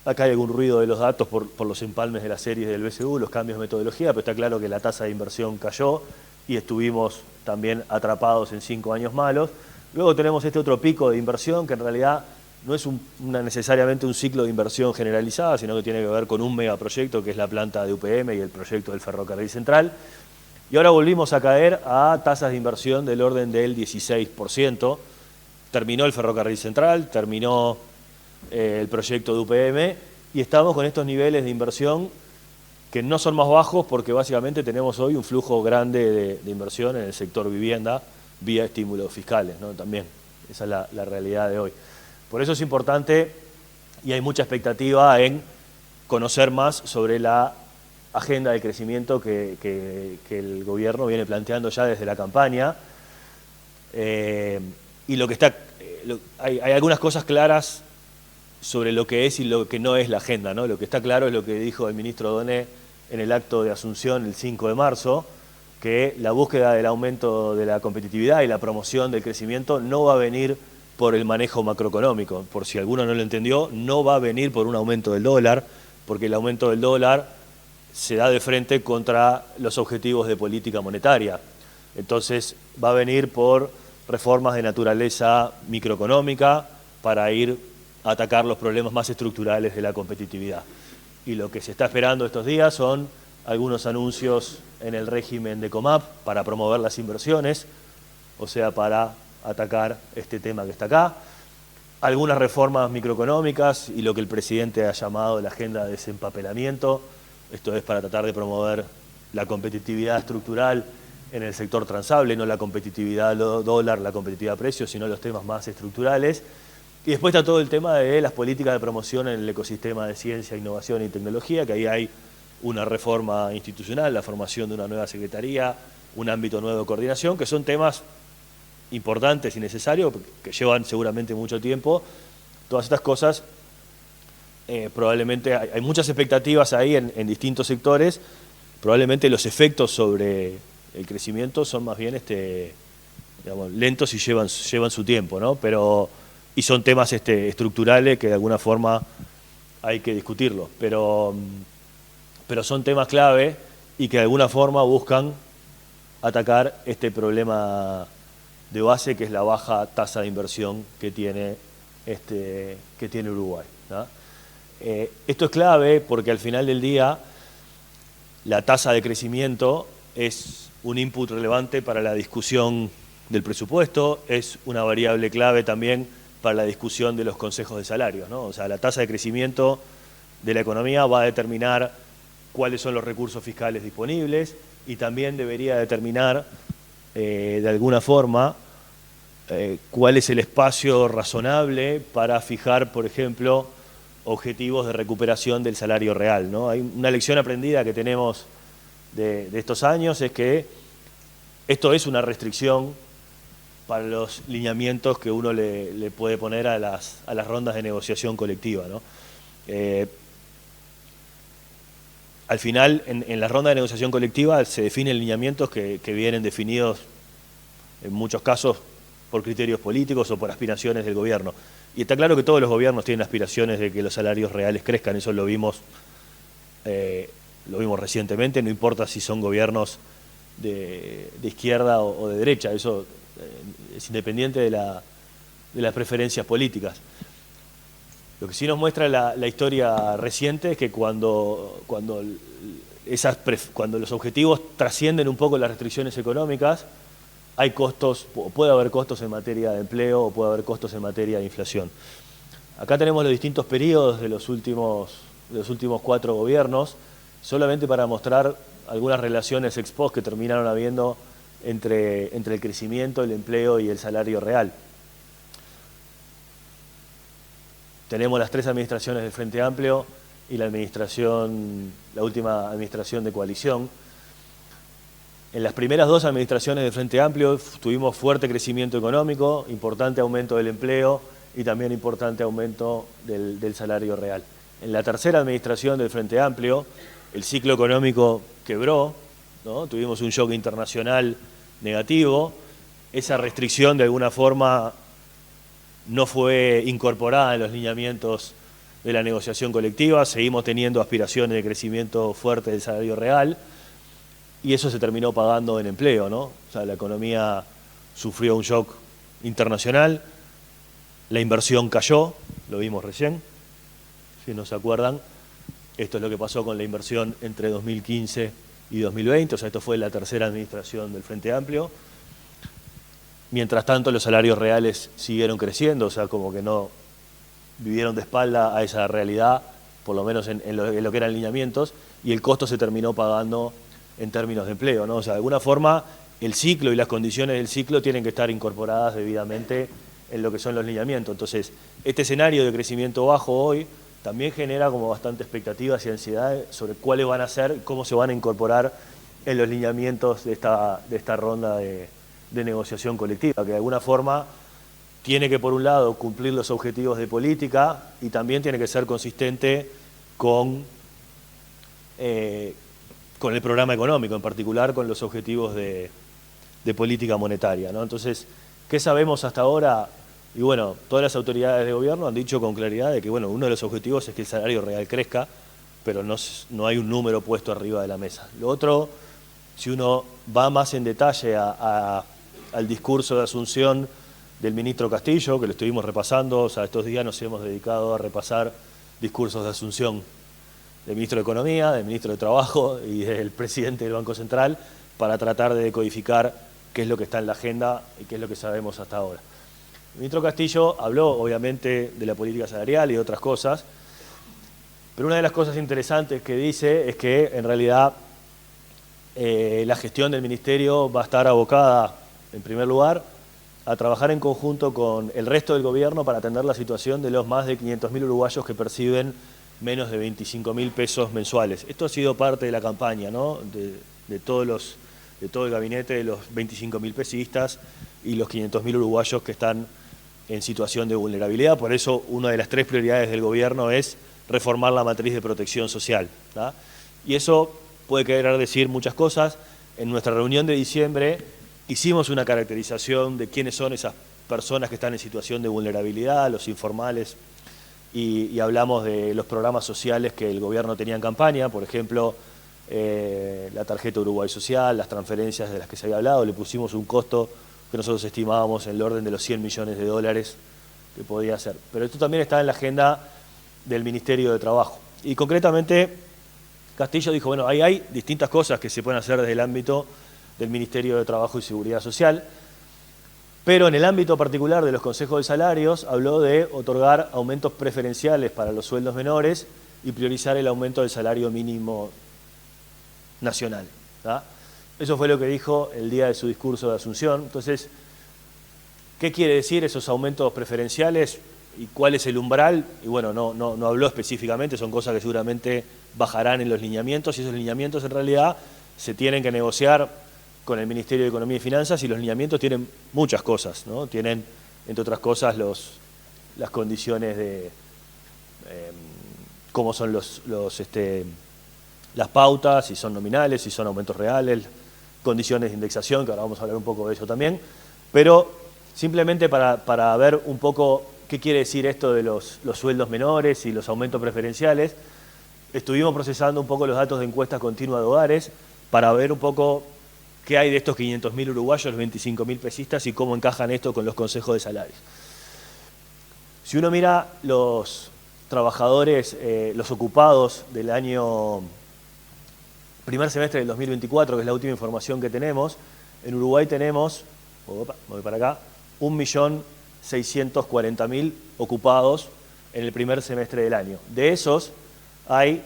Acá hay algún ruido de los datos por los empalmes de las series del BCU, los cambios de metodología, pero está claro que la tasa de inversión cayó y estuvimos también atrapados en 5 años malos. Luego tenemos este otro pico de inversión que en realidad no es necesariamente un ciclo de inversión generalizada, sino que tiene que ver con un megaproyecto que es la planta de UPM y el proyecto del Ferrocarril Central. Y ahora volvimos a caer a tasas de inversión del orden del 16%. Terminó el Ferrocarril Central, terminó el proyecto de UPM y estamos con estos niveles de inversión que no son más bajos porque básicamente tenemos hoy un flujo grande de inversión en el sector vivienda vía estímulos fiscales, ¿no? También, esa es la realidad de hoy. Por eso es importante y hay mucha expectativa en conocer más sobre la agenda de crecimiento que el gobierno viene planteando ya desde la campaña. Y lo que está, hay algunas cosas claras sobre lo que es y lo que no es la agenda, ¿no? Lo que está claro es lo que dijo el ministro Doné en el acto de Asunción el 5 de marzo, que la búsqueda del aumento de la competitividad y la promoción del crecimiento no va a venir por el manejo macroeconómico. Por si alguno no lo entendió, no va a venir por un aumento del dólar, porque el aumento del dólar se da de frente contra los objetivos de política monetaria. Entonces va a venir por reformas de naturaleza microeconómica para ir a atacar los problemas más estructurales de la competitividad. Y lo que se está esperando estos días son algunos anuncios en el régimen de COMAP para promover las inversiones, o sea, para atacar este tema que está acá. Algunas reformas microeconómicas y lo que el presidente ha llamado la agenda de desempapelamiento. Esto es para tratar de promover la competitividad estructural en el sector transable, no la competitividad dólar, la competitividad precios, sino los temas más estructurales. Y después está todo el tema de las políticas de promoción en el ecosistema de ciencia, innovación y tecnología, que ahí hay una reforma institucional, la formación de una nueva secretaría, un ámbito nuevo de coordinación, que son temas importantes y necesarios, que llevan seguramente mucho tiempo. Todas estas cosas, probablemente hay muchas expectativas ahí en distintos sectores, probablemente los efectos sobre el crecimiento son más bien digamos, lentos y llevan su tiempo, ¿no? Y son temas estructurales que de alguna forma hay que discutirlos, pero son temas clave y que de alguna forma buscan atacar este problema de base que es la baja tasa de inversión que tiene Uruguay, ¿no? Esto es clave porque al final del día la tasa de crecimiento es un input relevante para la discusión del presupuesto, es una variable clave también para la discusión de los consejos de salarios, ¿no? O sea, la tasa de crecimiento de la economía va a determinar cuáles son los recursos fiscales disponibles, y también debería determinar de alguna forma cuál es el espacio razonable para fijar, por ejemplo, objetivos de recuperación del salario real, ¿no? Hay una lección aprendida que tenemos de estos años, es que esto es una restricción para los lineamientos que uno le puede poner a las rondas de negociación colectiva, ¿no? Al final, en la ronda de negociación colectiva se definen lineamientos que vienen definidos en muchos casos por criterios políticos o por aspiraciones del gobierno. Y está claro que todos los gobiernos tienen aspiraciones de que los salarios reales crezcan, eso lo vimos recientemente, no importa si son gobiernos de izquierda o de derecha, eso es independiente de las preferencias políticas. Lo que sí nos muestra la historia reciente es que cuando los objetivos trascienden un poco las restricciones económicas, hay costos, puede haber costos en materia de empleo o puede haber costos en materia de inflación. Acá tenemos los distintos periodos de los últimos 4 gobiernos, solamente para mostrar algunas relaciones ex post que terminaron habiendo entre el crecimiento, el empleo y el salario real. Tenemos las 3 administraciones del Frente Amplio y la última administración de coalición. En las primeras 2 administraciones del Frente Amplio tuvimos fuerte crecimiento económico, importante aumento del empleo y también importante aumento del salario real. En la tercera administración del Frente Amplio, el ciclo económico quebró, ¿no? Tuvimos un shock internacional negativo, esa restricción de alguna forma no fue incorporada en los lineamientos de la negociación colectiva, seguimos teniendo aspiraciones de crecimiento fuerte del salario real y eso se terminó pagando en empleo, ¿no? O sea, la economía sufrió un shock internacional, la inversión cayó, lo vimos recién, si no se acuerdan, esto es lo que pasó con la inversión entre 2015 y 2020, o sea, esto fue la tercera administración del Frente Amplio. Mientras tanto, los salarios reales siguieron creciendo, o sea, como que no vivieron de espalda a esa realidad, por lo menos en lo que eran lineamientos, y el costo se terminó pagando en términos de empleo, ¿no? O sea, de alguna forma, el ciclo y las condiciones del ciclo tienen que estar incorporadas debidamente en lo que son los lineamientos. Entonces, este escenario de crecimiento bajo hoy también genera como bastante expectativas y ansiedad sobre cuáles van a ser, cómo se van a incorporar en los lineamientos de esta ronda de negociación colectiva, que de alguna forma tiene que, por un lado, cumplir los objetivos de política y también tiene que ser consistente con el programa económico, en particular con los objetivos de política monetaria, ¿no? Entonces, ¿qué sabemos hasta ahora? Y bueno, todas las autoridades de gobierno han dicho con claridad de que bueno, uno de los objetivos es que el salario real crezca, pero no hay un número puesto arriba de la mesa. Lo otro, si uno va más en detalle al discurso de Asunción del ministro Castillo, que lo estuvimos repasando, o sea, estos días nos hemos dedicado a repasar discursos de Asunción del ministro de Economía, del ministro de Trabajo y del presidente del Banco Central, para tratar de decodificar qué es lo que está en la agenda y qué es lo que sabemos hasta ahora. El ministro Castillo habló, obviamente, de la política salarial y de otras cosas, pero una de las cosas interesantes que dice es que, en realidad, la gestión del ministerio va a estar abocada, en primer lugar, a trabajar en conjunto con el resto del gobierno para atender la situación de los más de 500.000 uruguayos que perciben menos de 25.000 pesos mensuales. Esto ha sido parte de la campaña, ¿no? de todo el gabinete de los 25.000 pesistas y los 500.000 uruguayos que están en situación de vulnerabilidad. Por eso, una de las 3 prioridades del gobierno es reformar la matriz de protección social, ¿tá? Y eso puede querer decir muchas cosas. En nuestra reunión de diciembre hicimos una caracterización de quiénes son esas personas que están en situación de vulnerabilidad, los informales, y hablamos de los programas sociales que el gobierno tenía en campaña, por ejemplo, la tarjeta Uruguay Social, las transferencias de las que se había hablado, le pusimos un costo que nosotros estimábamos en el orden de los 100 millones de dólares que podía ser. Pero esto también está en la agenda del Ministerio de Trabajo. Y concretamente, Castillo dijo, bueno, ahí hay distintas cosas que se pueden hacer desde el ámbito del Ministerio de Trabajo y Seguridad Social, pero en el ámbito particular de los consejos de salarios habló de otorgar aumentos preferenciales para los sueldos menores y priorizar el aumento del salario mínimo nacional, ¿tá? Eso fue lo que dijo el día de su discurso de Asunción. Entonces, ¿qué quiere decir esos aumentos preferenciales y cuál es el umbral? Y bueno, no habló específicamente, son cosas que seguramente bajarán en los lineamientos, y esos lineamientos en realidad se tienen que negociar con el Ministerio de Economía y Finanzas, y los lineamientos tienen muchas cosas, ¿no? Tienen, entre otras cosas, las condiciones de cómo son las pautas, si son nominales, si son aumentos reales, condiciones de indexación, que ahora vamos a hablar un poco de eso también, pero simplemente para ver un poco qué quiere decir esto de los sueldos menores y los aumentos preferenciales. Estuvimos procesando un poco los datos de encuesta continua de hogares para ver un poco qué hay de estos 500.000 uruguayos, los 25.000 pesistas, y cómo encajan esto con los consejos de salarios. Si uno mira los trabajadores, los ocupados del primer semestre del 2024, que es la última información que tenemos, en Uruguay tenemos, voy para acá, 1.640.000 ocupados en el primer semestre del año. De esos hay,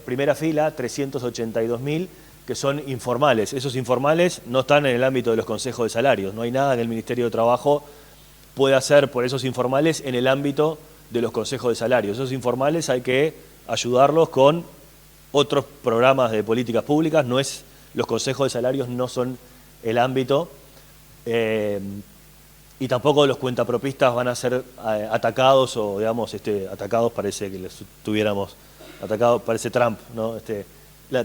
primera fila, 382.000 que son informales. Esos informales no están en el ámbito de los consejos de salarios. No hay nada que el Ministerio de Trabajo pueda hacer por esos informales en el ámbito de los consejos de salarios. Esos informales hay que ayudarlos con otros programas de políticas públicas. Los consejos de salarios no son el ámbito, y tampoco los cuentapropistas van a ser atacados, o digamos, atacados, parece que les tuviéramos atacados, parece Trump, ¿no?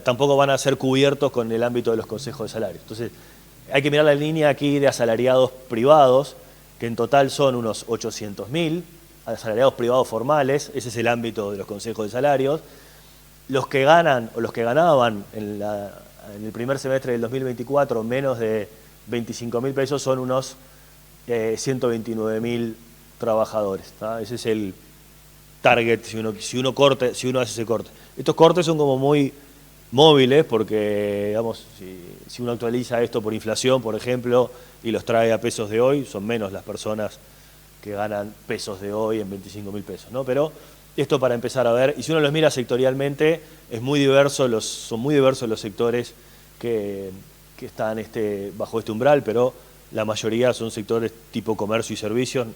Tampoco van a ser cubiertos con el ámbito de los consejos de salarios. Entonces, hay que mirar la línea aquí de asalariados privados, que en total son unos 800.000, asalariados privados formales, ese es el ámbito de los consejos de salarios. Los que ganan, o los que ganaban en el primer semestre del 2024 menos de 25.000 pesos son unos 129.000 trabajadores, ¿tá? Ese es el target si uno hace ese corte. Estos cortes son como muy móviles porque, digamos, si uno actualiza esto por inflación, por ejemplo, y los trae a pesos de hoy, son menos las personas que ganan pesos de hoy en 25.000 pesos, ¿no? Pero esto para empezar a ver, y si uno los mira sectorialmente, son muy diversos los sectores que están bajo este umbral, pero la mayoría son sectores tipo comercio y servicios.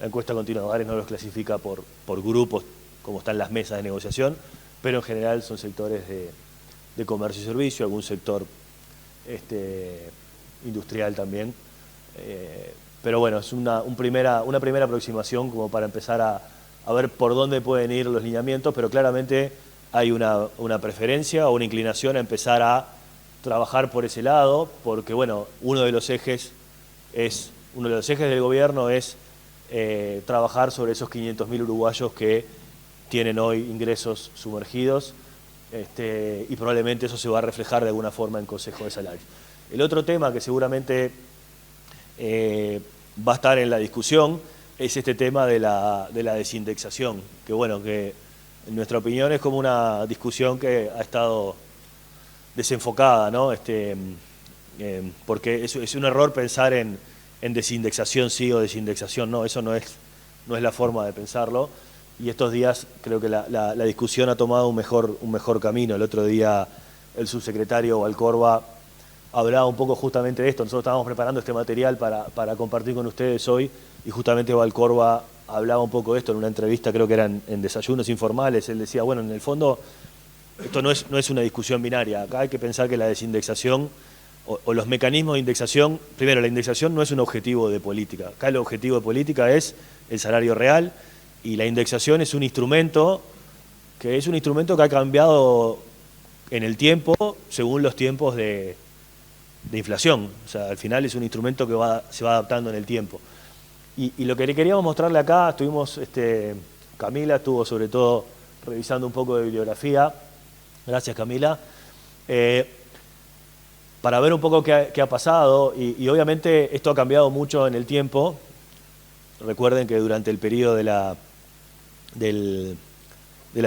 La encuesta continua de hogares no los clasifica por grupos, como están las mesas de negociación, pero en general son sectores de comercio y servicio, algún sector industrial también. Pero bueno, es una primera aproximación como para empezar a ver por dónde pueden ir los lineamientos, pero claramente hay una preferencia o una inclinación a empezar a trabajar por ese lado, porque bueno, uno de los ejes del gobierno es trabajar sobre esos 500.000 uruguayos que tienen hoy ingresos sumergidos, y probablemente eso se va a reflejar de alguna forma en Consejo de Salarios. El otro tema que seguramente va a estar en la discusión es este tema de la desindexación, que bueno, que en nuestra opinión es como una discusión que ha estado desenfocada, ¿no? Porque es un error pensar en desindexación sí o desindexación no, eso no es la forma de pensarlo, y estos días creo que la discusión ha tomado un mejor camino. El otro día el subsecretario Valcorba hablaba un poco justamente de esto. Nosotros estábamos preparando este material para compartir con ustedes hoy, y justamente Valcorba hablaba un poco de esto en una entrevista, creo que eran en Desayunos Informales. Él decía, bueno, en el fondo esto no es una discusión binaria. Acá hay que pensar que la desindexación o los mecanismos de indexación, primero, la indexación no es un objetivo de política. Acá el objetivo de política es el salario real, y la indexación es un instrumento que ha cambiado en el tiempo según los tiempos de inflación. O sea, al final es un instrumento que se va adaptando en el tiempo. Y lo que le queríamos mostrarle acá, Camila estuvo sobre todo revisando un poco de bibliografía. Gracias, Camila. Para ver un poco qué ha pasado, y obviamente esto ha cambiado mucho en el tiempo. Recuerden que durante el periodo de la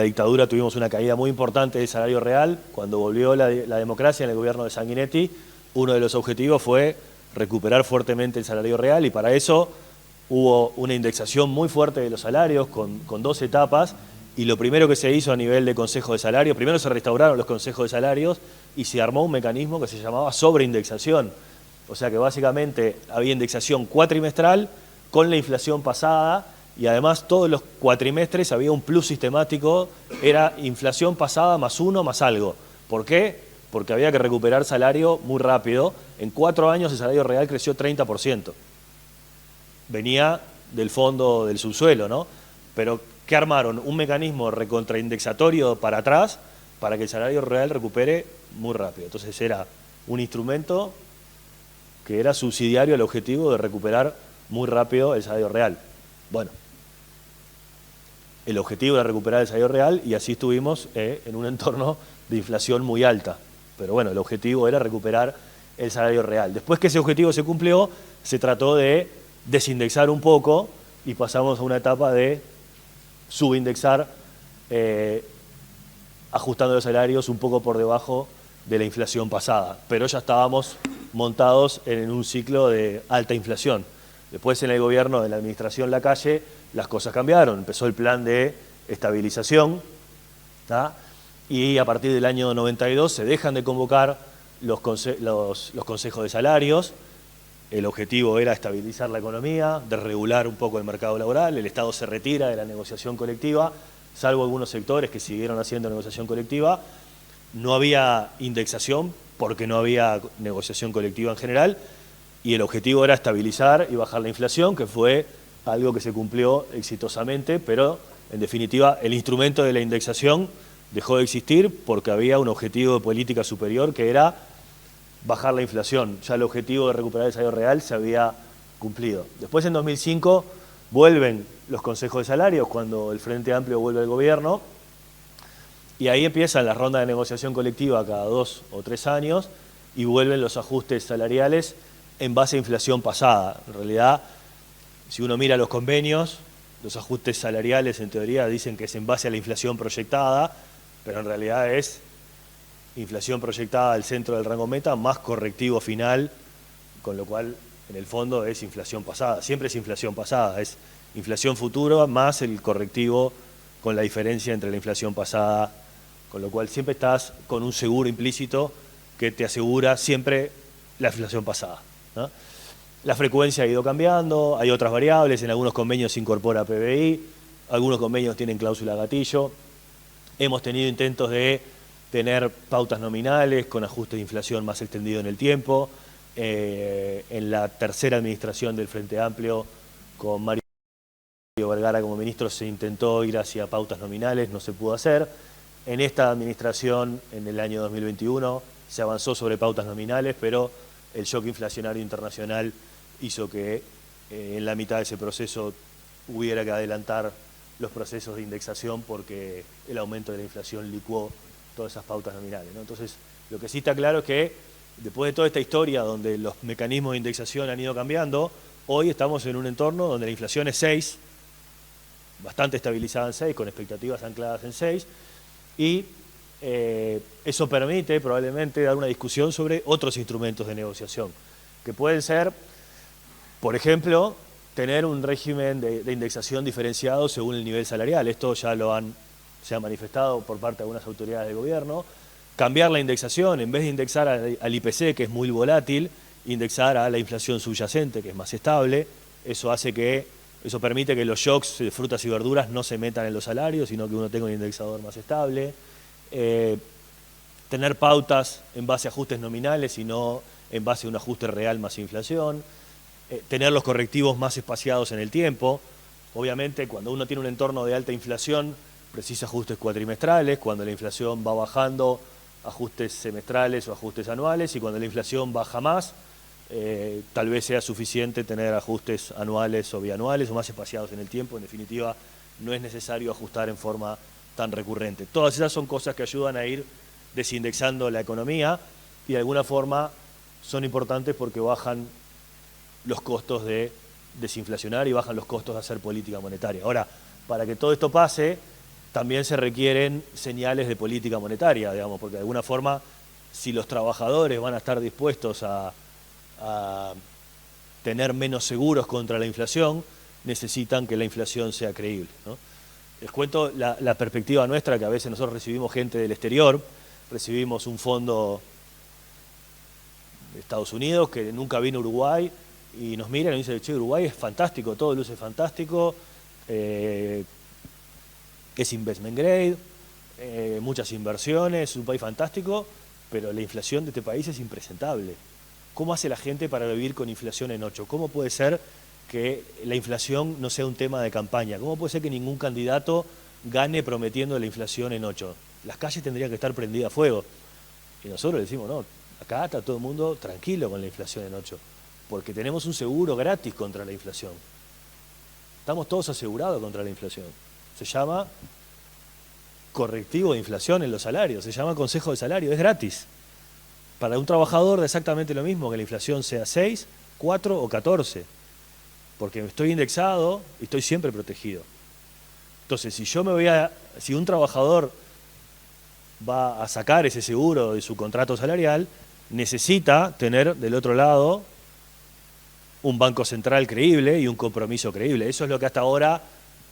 dictadura tuvimos una caída muy importante del salario real. Cuando volvió la democracia en el gobierno de Sanguinetti, uno de los objetivos fue recuperar fuertemente el salario real, y para eso hubo una indexación muy fuerte de los salarios con 2 etapas, Y lo primero que se hizo a nivel de consejo de salarios, primero se restauraron los consejos de salarios y se armó un mecanismo que se llamaba sobreindexación. O sea que básicamente había indexación cuatrimestral con la inflación pasada y además todos los cuatrimestres había un plus sistemático, era inflación pasada más uno más algo. ¿Por qué? Porque había que recuperar salario muy rápido. En 4 años el salario real creció 30%. Venía del fondo del subsuelo, ¿no? Pero ¿qué armaron? Un mecanismo recontraindexatorio para atrás para que el salario real recupere muy rápido. Entonces era un instrumento que era subsidiario al objetivo de recuperar muy rápido el salario real. Bueno, el objetivo era recuperar el salario real y así estuvimos en un entorno de inflación muy alta. Pero bueno, el objetivo era recuperar el salario real. Después que ese objetivo se cumplió, se trató de desindexar un poco y pasamos a una etapa de subindexar, ajustando los salarios un poco por debajo de la inflación pasada. Pero ya estábamos montados en un ciclo de alta inflación. Después en el gobierno de la administración Lacalle las cosas cambiaron. Empezó el plan de estabilización, ¿tá? Y a partir del año 92 se dejan de convocar los consejos de salarios. El objetivo era estabilizar la economía, desregular un poco el mercado laboral. El Estado se retira de la negociación colectiva, salvo algunos sectores que siguieron haciendo negociación colectiva. No había indexación porque no había negociación colectiva en general y el objetivo era estabilizar y bajar la inflación, que fue algo que se cumplió exitosamente, pero en definitiva el instrumento de la indexación dejó de existir porque había un objetivo de política superior que era bajar la inflación. Ya el objetivo de recuperar el salario real se había cumplido. Después en 2005 vuelven los consejos de salarios cuando el Frente Amplio vuelve al gobierno y ahí empiezan las rondas de negociación colectiva cada 2 o 3 años y vuelven los ajustes salariales en base a inflación pasada. En realidad, si uno mira los convenios, los ajustes salariales en teoría dicen que es en base a la inflación proyectada, pero en realidad es inflación proyectada al centro del rango meta más correctivo final, con lo cual en el fondo es inflación pasada. Siempre es inflación pasada, es inflación futura más el correctivo con la diferencia entre la inflación pasada, con lo cual siempre estás con un seguro implícito que te asegura siempre la inflación pasada, ¿no? La frecuencia ha ido cambiando, hay otras variables, en algunos convenios se incorpora PBI, algunos convenios tienen cláusula gatillo. Hemos tenido intentos de tener pautas nominales con ajuste de inflación más extendido en el tiempo. En la tercera administración del Frente Amplio, con Mario Vergara como ministro, se intentó ir hacia pautas nominales, no se pudo hacer. En esta administración, en el año 2021, se avanzó sobre pautas nominales, pero el shock inflacionario internacional hizo que en la mitad de ese proceso hubiera que adelantar los procesos de indexación porque el aumento de la inflación licuó todas esas pautas nominales, ¿no? Entonces, lo que sí está claro es que después de toda esta historia donde los mecanismos de indexación han ido cambiando, hoy estamos en un entorno donde la inflación es 6, bastante estabilizada en 6, con expectativas ancladas en 6, y eso permite probablemente dar una discusión sobre otros instrumentos de negociación, que pueden ser, por ejemplo, tener un régimen de indexación diferenciado según el nivel salarial. Esto ya se ha manifestado por parte de algunas autoridades del gobierno. Cambiar la indexación, en vez de indexar al IPC, que es muy volátil, indexar a la inflación subyacente, que es más estable. Eso permite que los shocks de frutas y verduras no se metan en los salarios, sino que uno tenga un indexador más estable. Tener pautas en base a ajustes nominales y no en base a un ajuste real más inflación. Tener los correctivos más espaciados en el tiempo. Obviamente, cuando uno tiene un entorno de alta inflación, precisa ajustes cuatrimestrales. Cuando la inflación va bajando, ajustes semestrales o ajustes anuales. Y cuando la inflación baja más, tal vez sea suficiente tener ajustes anuales o bianuales o más espaciados en el tiempo. En definitiva, no es necesario ajustar en forma tan recurrente. Todas esas son cosas que ayudan a ir desindexando la economía y de alguna forma son importantes porque bajan los costos de desinflacionar y bajan los costos de hacer política monetaria. Ahora, para que todo esto pase, también se requieren señales de política monetaria, digamos, porque de alguna forma, si los trabajadores van a estar dispuestos a tener menos seguros contra la inflación, necesitan que la inflación sea creíble, ¿no? Les cuento la perspectiva nuestra, que a veces nosotros recibimos gente del exterior, recibimos un fondo de Estados Unidos que nunca vino a Uruguay y nos miran y nos dicen, che, Uruguay es fantástico, todo luce fantástico, es investment grade, muchas inversiones, es un país fantástico, pero la inflación de este país es impresentable. ¿Cómo hace la gente para vivir con inflación en 8? ¿Cómo puede ser que la inflación no sea un tema de campaña? ¿Cómo puede ser que ningún candidato gane prometiendo la inflación en 8? Las calles tendrían que estar prendidas a fuego. Y nosotros decimos, no, acá está todo el mundo tranquilo con la inflación en 8, porque tenemos un seguro gratis contra la inflación. Estamos todos asegurados contra la inflación. Se llama correctivo de inflación en los salarios, se llama consejo de salario, es gratis. Para un trabajador da exactamente lo mismo que la inflación sea 6, 4 o 14, porque estoy indexado y estoy siempre protegido. Entonces, si un trabajador va a sacar ese seguro de su contrato salarial, necesita tener del otro lado un banco central creíble y un compromiso creíble. Eso es lo que hasta ahora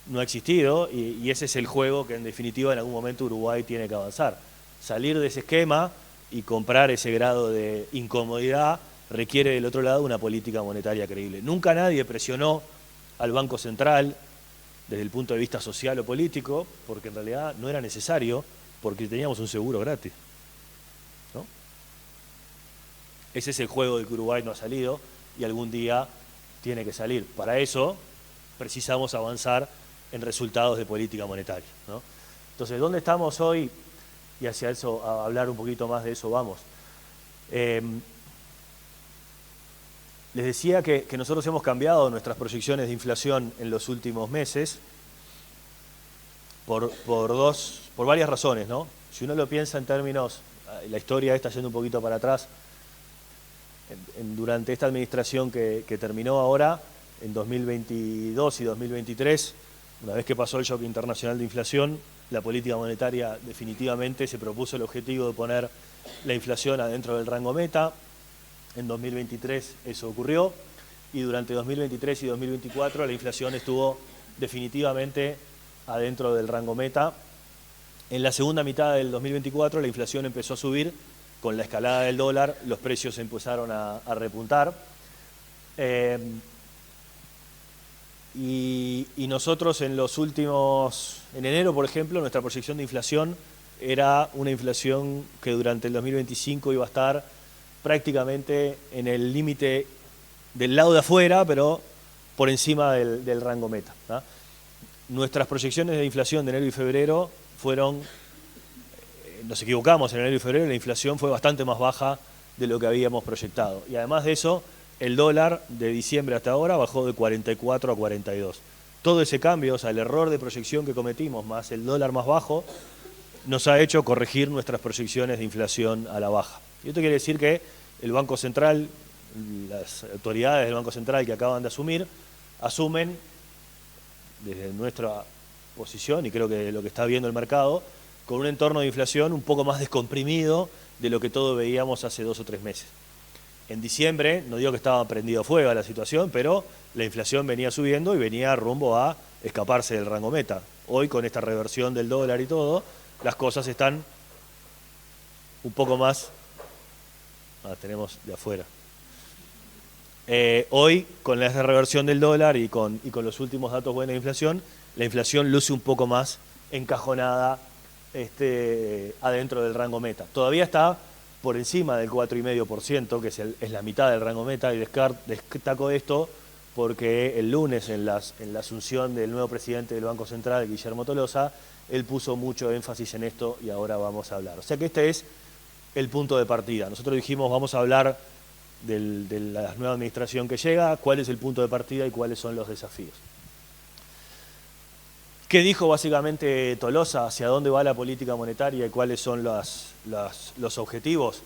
no ha existido y ese es el juego que en definitiva en algún momento Uruguay tiene que avanzar. Salir de ese esquema y comprar ese grado de incomodidad requiere del otro lado una política monetaria creíble. Nunca nadie presionó al Banco Central desde el punto de vista social o político, porque en realidad no era necesario, porque teníamos un seguro gratis, ¿no? Ese es el juego del que Uruguay no ha salido y algún día tiene que salir. Para eso precisamos avanzar en resultados de política monetaria, ¿no? Entonces, ¿dónde estamos hoy? Y hacia eso, a hablar un poquito más de eso vamos. Les decía que nosotros hemos cambiado nuestras proyecciones de inflación en los últimos meses por varias razones, ¿no? Si uno lo piensa en términos, la historia está yendo un poquito para atrás, durante esta administración que terminó ahora, en 2022 y 2023, una vez que pasó el shock internacional de inflación, la política monetaria definitivamente se propuso el objetivo de poner la inflación adentro del rango meta. En 2023 eso ocurrió y durante 2023 y 2024 la inflación estuvo definitivamente adentro del rango meta. En la segunda mitad del 2024 la inflación empezó a subir, con la escalada del dólar los precios empezaron a repuntar. Y nosotros en enero por ejemplo, nuestra proyección de inflación era una inflación que durante el 2025 iba a estar prácticamente en el límite del lado de afuera, pero por encima del rango meta, ¿no? Nuestras proyecciones de inflación de enero y febrero fueron, nos equivocamos en enero y febrero, la inflación fue bastante más baja de lo que habíamos proyectado. Y además de eso, el dólar de diciembre hasta ahora bajó de 44 a 42. Todo ese cambio, o sea, el error de proyección que cometimos más el dólar más bajo, nos ha hecho corregir nuestras proyecciones de inflación a la baja. Y esto quiere decir que el Banco Central, las autoridades del Banco Central que acaban de asumir, asumen desde nuestra posición, y creo que lo que está viendo el mercado, con un entorno de inflación un poco más descomprimido de lo que todos veíamos hace 2 o 3 meses. En diciembre, no digo que estaba prendido fuego a la situación, pero la inflación venía subiendo y venía rumbo a escaparse del rango meta. Hoy, con esta reversión del dólar y todo, las cosas están un poco más... tenemos de afuera. Hoy, con la reversión del dólar y con los últimos datos buenos de inflación, la inflación luce un poco más encajonada adentro del rango meta. Todavía está por encima del 4,5%, que es la mitad del rango meta, y destaco esto porque el lunes en la asunción del nuevo presidente del Banco Central, Guillermo Tolosa, él puso mucho énfasis en esto y ahora vamos a hablar. O sea que este es el punto de partida. Nosotros dijimos, vamos a hablar de la nueva administración que llega, cuál es el punto de partida y cuáles son los desafíos. ¿Qué dijo básicamente Tolosa? ¿Hacia dónde va la política monetaria y cuáles son los objetivos?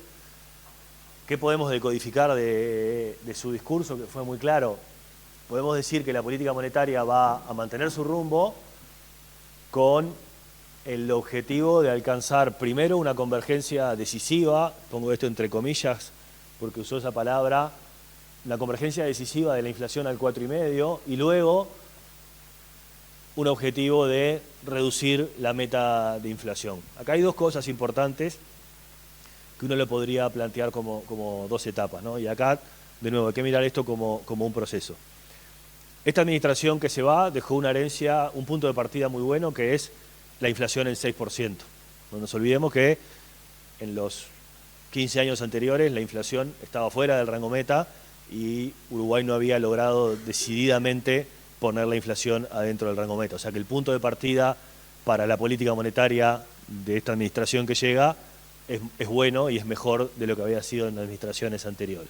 ¿Qué podemos decodificar de su discurso, que fue muy claro? Podemos decir que la política monetaria va a mantener su rumbo con el objetivo de alcanzar primero una convergencia decisiva, pongo esto entre comillas porque usó esa palabra, la convergencia decisiva de la inflación al 4,5% y luego un objetivo de reducir la meta de inflación. Acá hay dos cosas importantes que uno le podría plantear como dos etapas, ¿no? Y acá, de nuevo, hay que mirar esto como un proceso. Esta administración que se va dejó una herencia, un punto de partida muy bueno, que es la inflación en 6%. No nos olvidemos que en los 15 años anteriores la inflación estaba fuera del rango meta y Uruguay no había logrado decididamente poner la inflación adentro del rango meta. O sea que el punto de partida para la política monetaria de esta administración que llega es bueno y es mejor de lo que había sido en administraciones anteriores.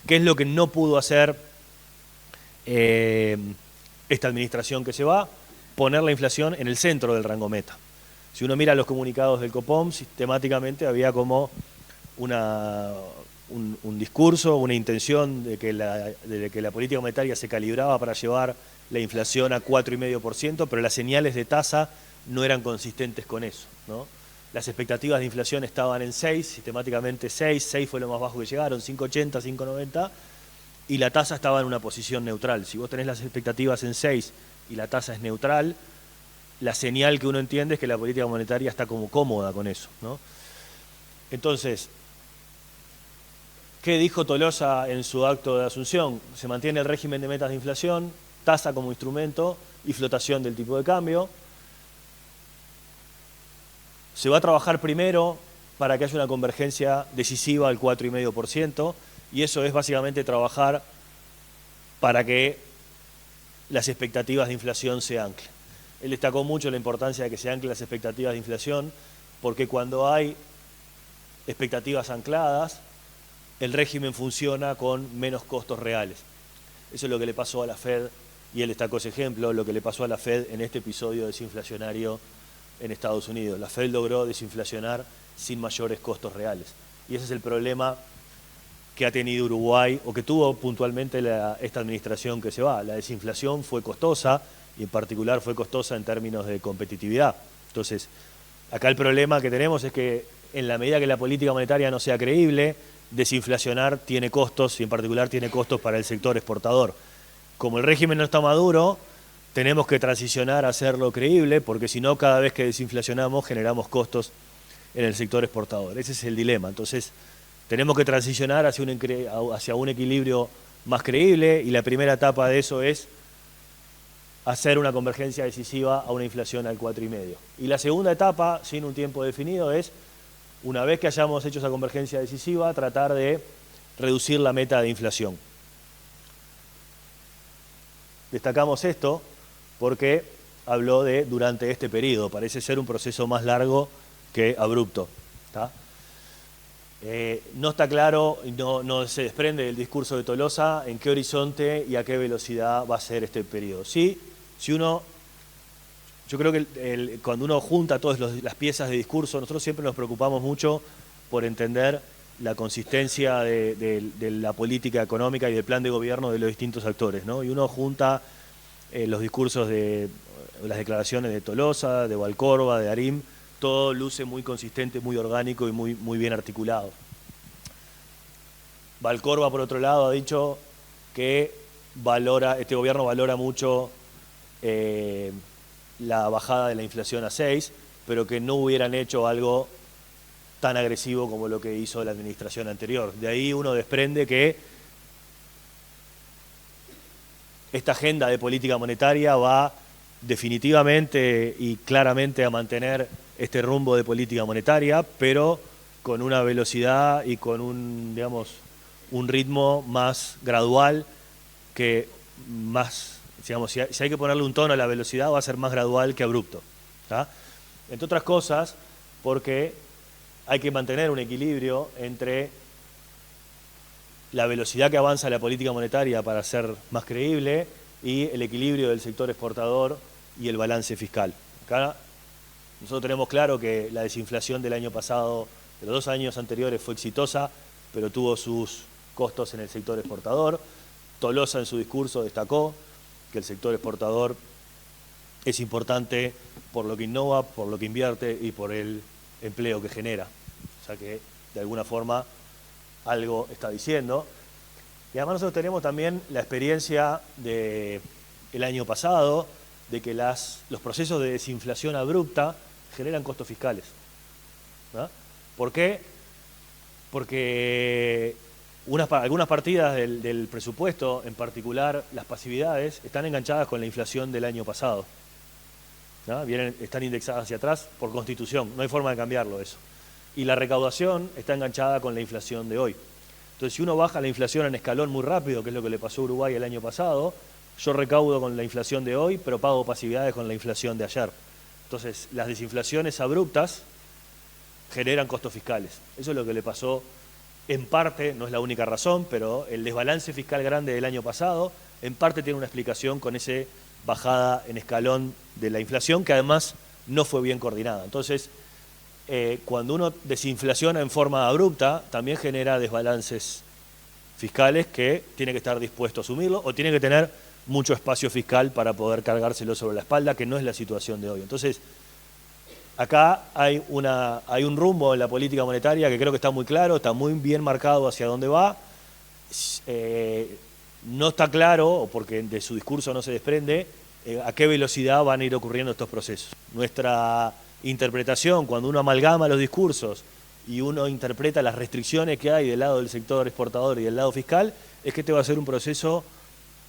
¿Qué es lo que no pudo hacer esta administración que se va? Poner la inflación en el centro del rango meta. Si uno mira los comunicados del Copom, sistemáticamente había como un discurso, una intención de que la política monetaria se calibraba para llevar la inflación a 4,5%, pero las señales de tasa no eran consistentes con eso, ¿no? Las expectativas de inflación estaban en 6, sistemáticamente 6 fue lo más bajo que llegaron, 5,80, 5,90, y la tasa estaba en una posición neutral. Si vos tenés las expectativas en 6 y la tasa es neutral, la señal que uno entiende es que la política monetaria está como cómoda con eso, ¿no? Entonces, ¿qué dijo Tolosa en su acto de asunción? Se mantiene el régimen de metas de inflación, tasa como instrumento y flotación del tipo de cambio. Se va a trabajar primero para que haya una convergencia decisiva al 4,5%, y eso es básicamente trabajar para que las expectativas de inflación se anclen. Él destacó mucho la importancia de que se anclen las expectativas de inflación, porque cuando hay expectativas ancladas, el régimen funciona con menos costos reales. Eso es lo que le pasó a la Fed, y él destacó ese ejemplo, lo que le pasó a la Fed en este episodio desinflacionario en Estados Unidos. La Fed logró desinflacionar sin mayores costos reales. Y ese es el problema que ha tenido Uruguay, o que tuvo puntualmente esta administración que se va. La desinflación fue costosa, y en particular fue costosa en términos de competitividad. Entonces, acá el problema que tenemos es que en la medida que la política monetaria no sea creíble, desinflacionar tiene costos, y en particular tiene costos para el sector exportador. Como el régimen no está maduro, tenemos que transicionar a hacerlo creíble, porque si no, cada vez que desinflacionamos generamos costos en el sector exportador. Ese es el dilema. Entonces, tenemos que transicionar hacia un equilibrio más creíble, y la primera etapa de eso es hacer una convergencia decisiva a una inflación al 4,5%. Y la segunda etapa, sin un tiempo definido, es, una vez que hayamos hecho esa convergencia decisiva, tratar de reducir la meta de inflación. Destacamos esto porque habló de durante este periodo. Parece ser un proceso más largo que abrupto, ¿tá? No está claro, no se desprende del discurso de Tolosa en qué horizonte y a qué velocidad va a ser este periodo. Sí, yo creo que cuando uno junta todas las piezas de discurso, nosotros siempre nos preocupamos mucho por entender la consistencia de la política económica y del plan de gobierno de los distintos actores, ¿no? Y uno junta los discursos de las declaraciones de Tolosa, de Valcorba, de Arim, todo luce muy consistente, muy orgánico y muy bien articulado. Valcorba, por otro lado, ha dicho que este gobierno valora mucho la bajada de la inflación a 6, pero que no hubieran hecho algo tan agresivo como lo que hizo la administración anterior. De ahí uno desprende que esta agenda de política monetaria va definitivamente y claramente a mantener este rumbo de política monetaria, pero con una velocidad y con un ritmo más gradual, que más, digamos, si hay que ponerle un tono a la velocidad, va a ser más gradual que abrupto, ¿tá? Entre otras cosas, porque hay que mantener un equilibrio entre la velocidad que avanza la política monetaria para ser más creíble y el equilibrio del sector exportador y el balance fiscal. Acá nosotros tenemos claro que la desinflación del año pasado, de los 2 años anteriores, fue exitosa, pero tuvo sus costos en el sector exportador. Tolosa en su discurso destacó que el sector exportador es importante por lo que innova, por lo que invierte y por el empleo que genera. O sea que de alguna forma algo está diciendo. Y además nosotros tenemos también la experiencia del año pasado, de que los procesos de desinflación abrupta generan costos fiscales, ¿no? ¿Por qué? Porque algunas partidas del presupuesto, en particular las pasividades, están enganchadas con la inflación del año pasado, ¿no? Están indexadas hacia atrás por constitución, no hay forma de cambiarlo eso. Y la recaudación está enganchada con la inflación de hoy. Entonces, si uno baja la inflación en escalón muy rápido, que es lo que le pasó a Uruguay el año pasado, yo recaudo con la inflación de hoy, pero pago pasividades con la inflación de ayer. Entonces, las desinflaciones abruptas generan costos fiscales. Eso es lo que le pasó en parte, no es la única razón, pero el desbalance fiscal grande del año pasado, en parte tiene una explicación con esa bajada en escalón de la inflación, que además no fue bien coordinada. Entonces, cuando uno desinflaciona en forma abrupta, también genera desbalances fiscales que tiene que estar dispuesto a asumirlo o tiene que tener mucho espacio fiscal para poder cargárselo sobre la espalda, que no es la situación de hoy. Entonces, acá hay un rumbo en la política monetaria que creo que está muy claro, está muy bien marcado hacia dónde va. No está claro, porque de su discurso no se desprende, a qué velocidad van a ir ocurriendo estos procesos. Nuestra interpretación, cuando uno amalgama los discursos y uno interpreta las restricciones que hay del lado del sector exportador y del lado fiscal, es que este va a ser un proceso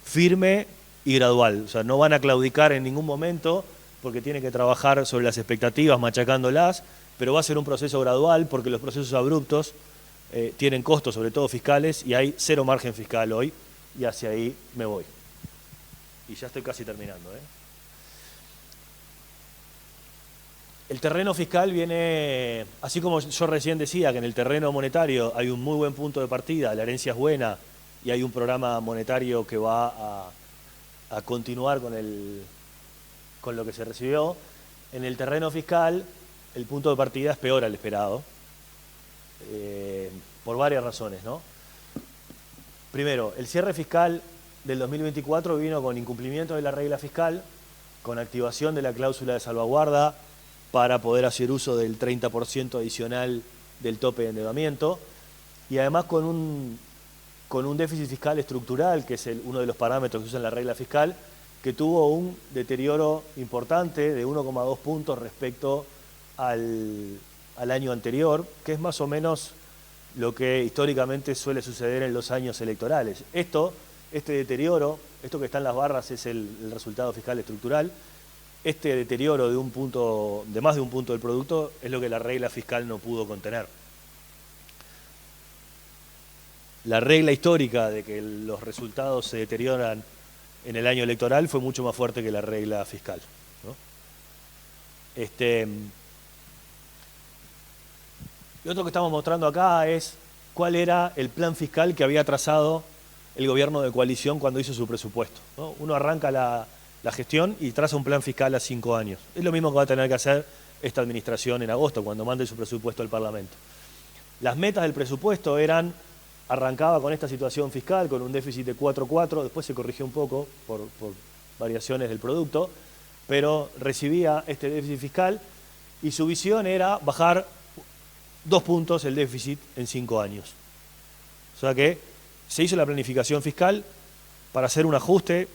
firme y gradual. O sea, no van a claudicar en ningún momento porque tienen que trabajar sobre las expectativas, machacándolas, pero va a ser un proceso gradual porque los procesos abruptos tienen costos, sobre todo fiscales, y hay cero margen fiscal hoy, y hacia ahí me voy. Y ya estoy casi terminando, ¿eh? El terreno fiscal viene, así como yo recién decía que en el terreno monetario hay un muy buen punto de partida, la herencia es buena y hay un programa monetario que va a continuar con lo que se recibió. En el terreno fiscal el punto de partida es peor al esperado, por varias razones, ¿no? Primero, el cierre fiscal del 2024 vino con incumplimiento de la regla fiscal, con activación de la cláusula de salvaguarda para poder hacer uso del 30% adicional del tope de endeudamiento, y además con un déficit fiscal estructural, que es uno de los parámetros que usa en la regla fiscal, que tuvo un deterioro importante de 1,2 puntos respecto al año anterior, que es más o menos lo que históricamente suele suceder en los años electorales. Este deterioro, esto que está en las barras es el resultado fiscal estructural. Este deterioro de más de un punto del producto es lo que la regla fiscal no pudo contener. La regla histórica de que los resultados se deterioran en el año electoral fue mucho más fuerte que la regla fiscal, ¿no? Lo otro que estamos mostrando acá es cuál era el plan fiscal que había trazado el gobierno de coalición cuando hizo su presupuesto, ¿no? Uno arranca la gestión y traza un plan fiscal a 5 años. Es lo mismo que va a tener que hacer esta administración en agosto, cuando mande su presupuesto al Parlamento. Las metas del presupuesto arrancaba con esta situación fiscal, con un déficit de 4,4, después se corrigió un poco por variaciones del producto, pero recibía este déficit fiscal y su visión era bajar 2 puntos el déficit en 5 años. O sea que se hizo la planificación fiscal para hacer un ajuste. En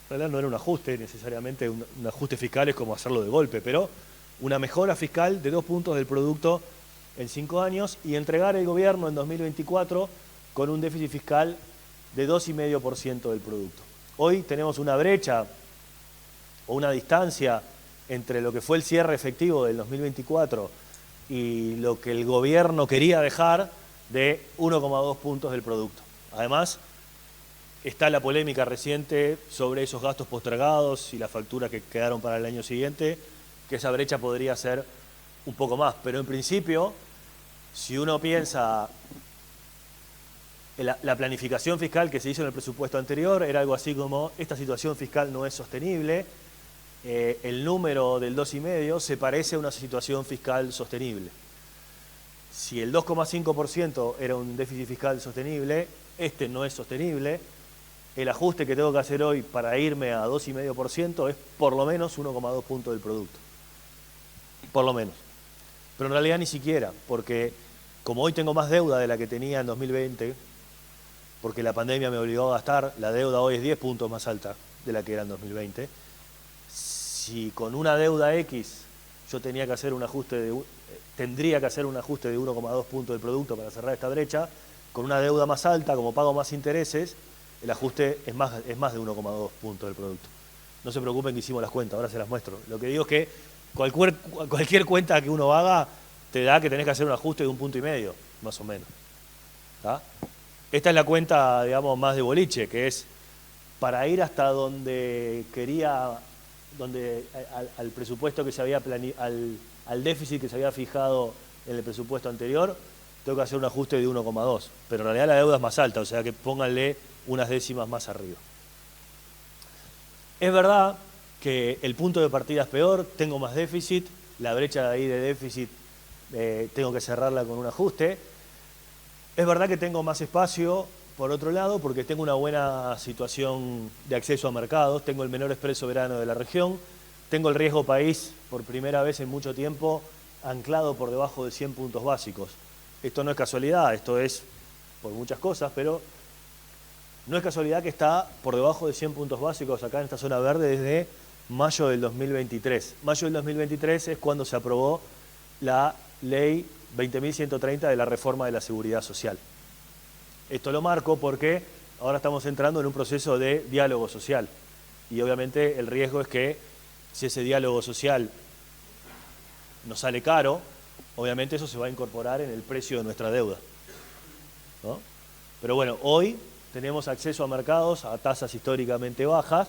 realidad no era un ajuste necesariamente, un ajuste fiscal es como hacerlo de golpe, pero una mejora fiscal de 2 puntos del producto en 5 años y entregar el gobierno en 2024 con un déficit fiscal de 2,5% del producto. Hoy tenemos una brecha o una distancia entre lo que fue el cierre efectivo del 2024 y lo que el gobierno quería dejar de 1,2 puntos del producto. Además, está la polémica reciente sobre esos gastos postergados y las facturas que quedaron para el año siguiente, que esa brecha podría ser un poco más. Pero en principio, si uno piensa, la planificación fiscal que se hizo en el presupuesto anterior era algo así como: esta situación fiscal no es sostenible, el número del 2,5 se parece a una situación fiscal sostenible. Si el 2,5% era un déficit fiscal sostenible, este no es sostenible. El ajuste que tengo que hacer hoy para irme a 2,5% es por lo menos 1,2 puntos del producto. Por lo menos. Pero en realidad ni siquiera, porque como hoy tengo más deuda de la que tenía en 2020, porque la pandemia me obligó a gastar, la deuda hoy es 10 puntos más alta de la que era en 2020, si con una deuda X yo tendría que hacer un ajuste de 1,2 puntos del producto para cerrar esta brecha, con una deuda más alta, como pago más intereses, el ajuste es más de 1,2 puntos del producto. No se preocupen que hicimos las cuentas, ahora se las muestro. Lo que digo es que cualquier cuenta que uno haga te da que tenés que hacer un ajuste de 1,5 puntos, más o menos. ¿Tá? Esta es la cuenta, digamos, más de boliche, que es para ir hasta donde quería, al presupuesto que se había al déficit que se había fijado en el presupuesto anterior, tengo que hacer un ajuste de 1,2. Pero en realidad la deuda es más alta, o sea que pónganle unas décimas más arriba. Es verdad que el punto de partida es peor, tengo más déficit, la brecha de ahí de déficit tengo que cerrarla con un ajuste. Es verdad que tengo más espacio, por otro lado, porque tengo una buena situación de acceso a mercados, tengo el menor spread soberano de la región, tengo el riesgo país por primera vez en mucho tiempo anclado por debajo de 100 puntos básicos. Esto no es casualidad, esto es por muchas cosas, pero no es casualidad que está por debajo de 100 puntos básicos acá en esta zona verde desde mayo del 2023. Mayo del 2023 es cuando se aprobó la ley 20.130 de la reforma de la seguridad social. Esto lo marco porque ahora estamos entrando en un proceso de diálogo social y obviamente el riesgo es que si ese diálogo social nos sale caro, obviamente eso se va a incorporar en el precio de nuestra deuda, ¿no? Pero bueno, hoy tenemos acceso a mercados a tasas históricamente bajas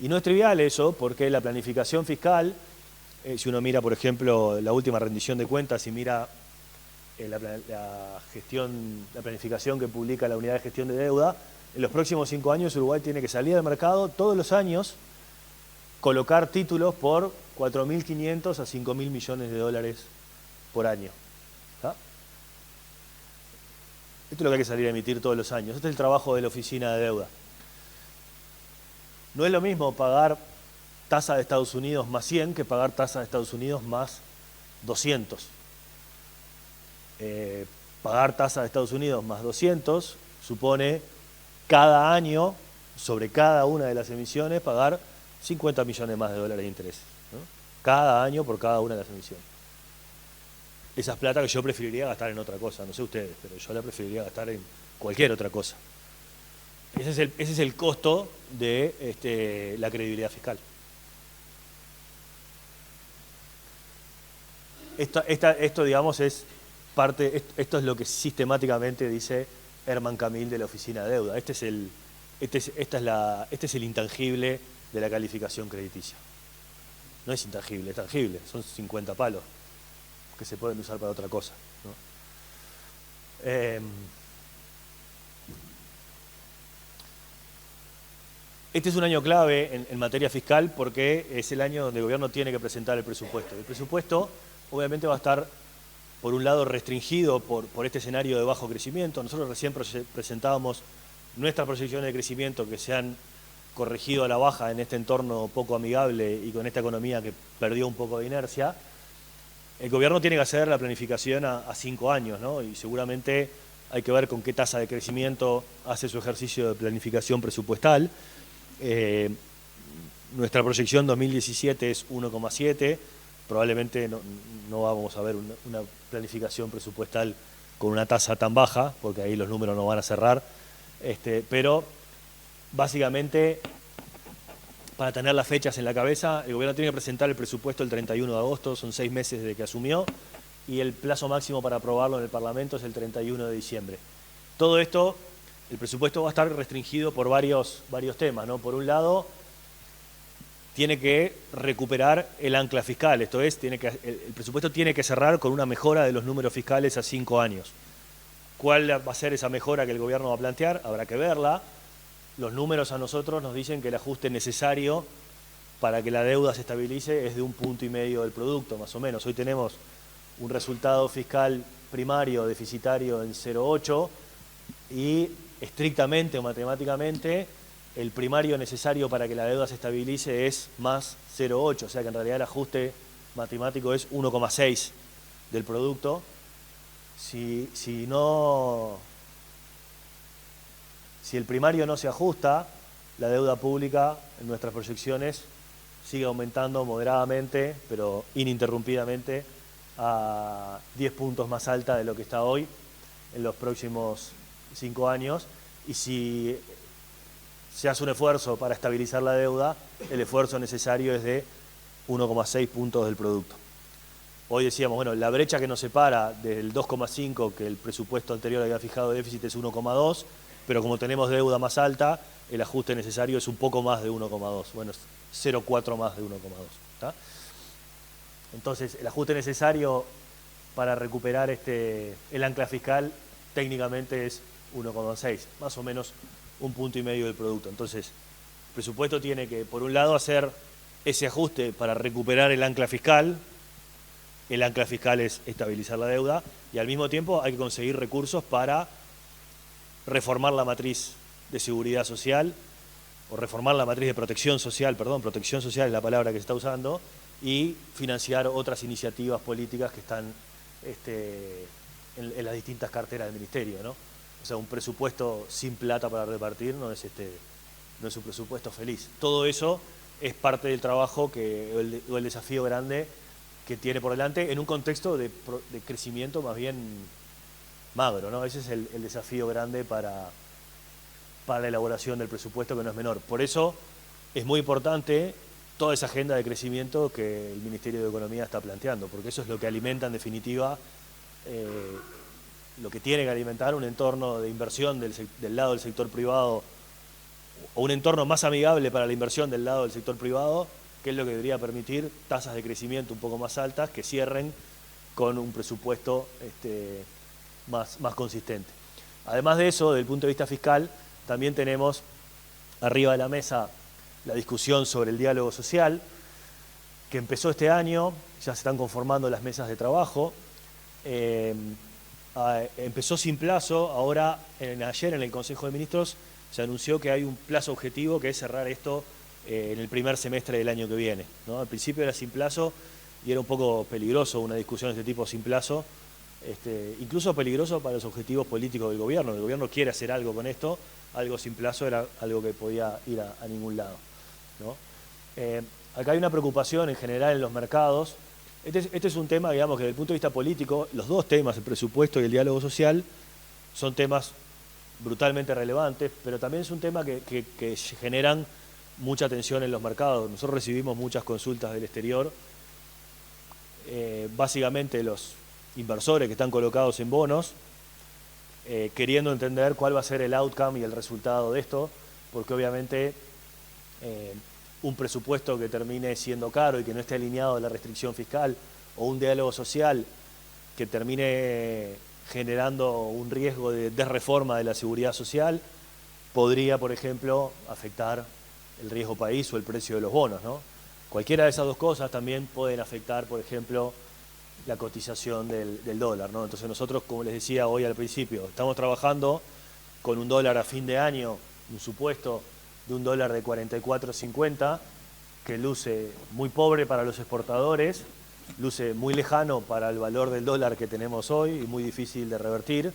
y no es trivial eso porque la planificación fiscal, si uno mira por ejemplo la última rendición de cuentas y mira la planificación que publica la Unidad de Gestión de Deuda, en los próximos 5 años Uruguay tiene que salir al mercado todos los años, colocar títulos por 4.500 a 5.000 millones de dólares por año. ¿Tá? Esto es lo que hay que salir a emitir todos los años. Este es el trabajo de la oficina de deuda. No es lo mismo pagar tasa de Estados Unidos más 100 que pagar tasa de Estados Unidos más 200. Pagar tasa de Estados Unidos más 200 supone cada año, sobre cada una de las emisiones, pagar 50 millones más de dólares de intereses, ¿no? Cada año por cada una de las emisiones. Esa es plata que yo preferiría gastar en otra cosa, no sé ustedes, pero yo la preferiría gastar en cualquier otra cosa. Ese es el costo de la credibilidad fiscal. Esto digamos, es parte, esto es lo que sistemáticamente dice Herman Camil de la Oficina de Deuda. Este es el intangible de la calificación crediticia. No es intangible, es tangible. Son 50 palos que se pueden usar para otra cosa, ¿no? Este es un año clave en materia fiscal porque es el año donde el gobierno tiene que presentar el presupuesto. El presupuesto obviamente va a estar, por un lado, restringido por este escenario de bajo crecimiento. Nosotros recién presentábamos nuestras proyecciones de crecimiento que se han corregido a la baja en este entorno poco amigable y con esta economía que perdió un poco de inercia. El gobierno tiene que hacer la planificación a 5 años, ¿no? Y seguramente hay que ver con qué tasa de crecimiento hace su ejercicio de planificación presupuestal. Nuestra proyección 2017 es 1,7, probablemente no vamos a ver una planificación presupuestal con una tasa tan baja, porque ahí los números no van a cerrar, pero básicamente, para tener las fechas en la cabeza, el gobierno tiene que presentar el presupuesto el 31 de agosto, son 6 meses desde que asumió, y el plazo máximo para aprobarlo en el Parlamento es el 31 de diciembre. Todo esto, el presupuesto va a estar restringido por varios temas, ¿no? Por un lado, tiene que recuperar el ancla fiscal, esto es, el presupuesto tiene que cerrar con una mejora de los números fiscales a 5 años. ¿Cuál va a ser esa mejora que el gobierno va a plantear? Habrá que verla. Los números a nosotros nos dicen que el ajuste necesario para que la deuda se estabilice es de 1,5 puntos del producto, más o menos. Hoy tenemos un resultado fiscal primario deficitario en 0,8 y estrictamente o matemáticamente el primario necesario para que la deuda se estabilice es más 0,8, o sea que en realidad el ajuste matemático es 1,6 del producto. Si el primario no se ajusta, la deuda pública en nuestras proyecciones sigue aumentando moderadamente, pero ininterrumpidamente, a 10 puntos más alta de lo que está hoy en los próximos 5 años. Y si se hace un esfuerzo para estabilizar la deuda, el esfuerzo necesario es de 1,6 puntos del producto. Hoy decíamos, bueno, la brecha que nos separa del 2,5 que el presupuesto anterior había fijado de déficit es 1,2, pero como tenemos deuda más alta, el ajuste necesario es un poco más de 1,2. Bueno, es 0,4 más de 1,2. Entonces, el ajuste necesario para recuperar el ancla fiscal técnicamente es 1,6, más o menos 1,5 puntos del producto. Entonces, el presupuesto tiene que, por un lado, hacer ese ajuste para recuperar el ancla fiscal. El ancla fiscal es estabilizar la deuda y al mismo tiempo hay que conseguir recursos para reformar la matriz de seguridad social o reformar la matriz de protección social es la palabra que se está usando, y financiar otras iniciativas políticas que están en las distintas carteras del ministerio, ¿no? O sea, un presupuesto sin plata para repartir no es un presupuesto feliz. Todo eso es parte del trabajo o el desafío grande que tiene por delante en un contexto de crecimiento más bien magro, ¿no? Ese es el desafío grande para la elaboración del presupuesto, que no es menor. Por eso es muy importante toda esa agenda de crecimiento que el Ministerio de Economía está planteando, porque eso es lo que alimenta en definitiva, lo que tiene que alimentar un entorno de inversión del lado del sector privado, o un entorno más amigable para la inversión del lado del sector privado, que es lo que debería permitir tasas de crecimiento un poco más altas que cierren con un presupuesto más consistente. Además de eso, desde el punto de vista fiscal, también tenemos arriba de la mesa la discusión sobre el diálogo social, que empezó este año, ya se están conformando las mesas de trabajo. Empezó sin plazo, ahora ayer en el Consejo de Ministros se anunció que hay un plazo objetivo, que es cerrar esto en el primer semestre del año que viene, ¿no? Al principio era sin plazo y era un poco peligroso una discusión de este tipo sin plazo, incluso peligroso para los objetivos políticos del gobierno. El gobierno quiere hacer algo con esto, algo sin plazo era algo que podía ir a ningún lado, ¿no? Acá hay una preocupación en general en los mercados. Este es un tema, digamos, que desde el punto de vista político, los dos temas, el presupuesto y el diálogo social, son temas brutalmente relevantes, pero también es un tema que generan mucha tensión en los mercados. Nosotros recibimos muchas consultas del exterior, básicamente los inversores que están colocados en bonos, queriendo entender cuál va a ser el outcome y el resultado de esto, porque obviamente un presupuesto que termine siendo caro y que no esté alineado a la restricción fiscal, o un diálogo social que termine generando un riesgo de desreforma de la seguridad social, podría, por ejemplo, afectar el riesgo país o el precio de los bonos, ¿no? Cualquiera de esas dos cosas también pueden afectar, por ejemplo, la cotización del dólar, ¿no? Entonces nosotros, como les decía hoy al principio, estamos trabajando con un dólar a fin de año, un supuesto de un dólar de 44.50, que luce muy pobre para los exportadores, luce muy lejano para el valor del dólar que tenemos hoy y muy difícil de revertir.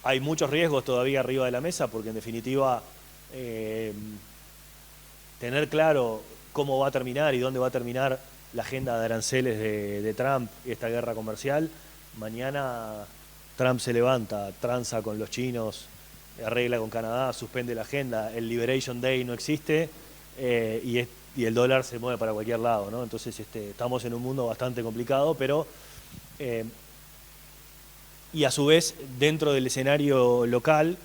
Hay muchos riesgos todavía arriba de la mesa, porque en definitiva tener claro cómo va a terminar y dónde va a terminar la agenda de aranceles de Trump y esta guerra comercial. Mañana Trump se levanta, tranza con los chinos, arregla con Canadá, suspende la agenda, el Liberation Day no existe y el dólar se mueve para cualquier lado, ¿no? Entonces estamos en un mundo bastante complicado, pero y a su vez dentro del escenario local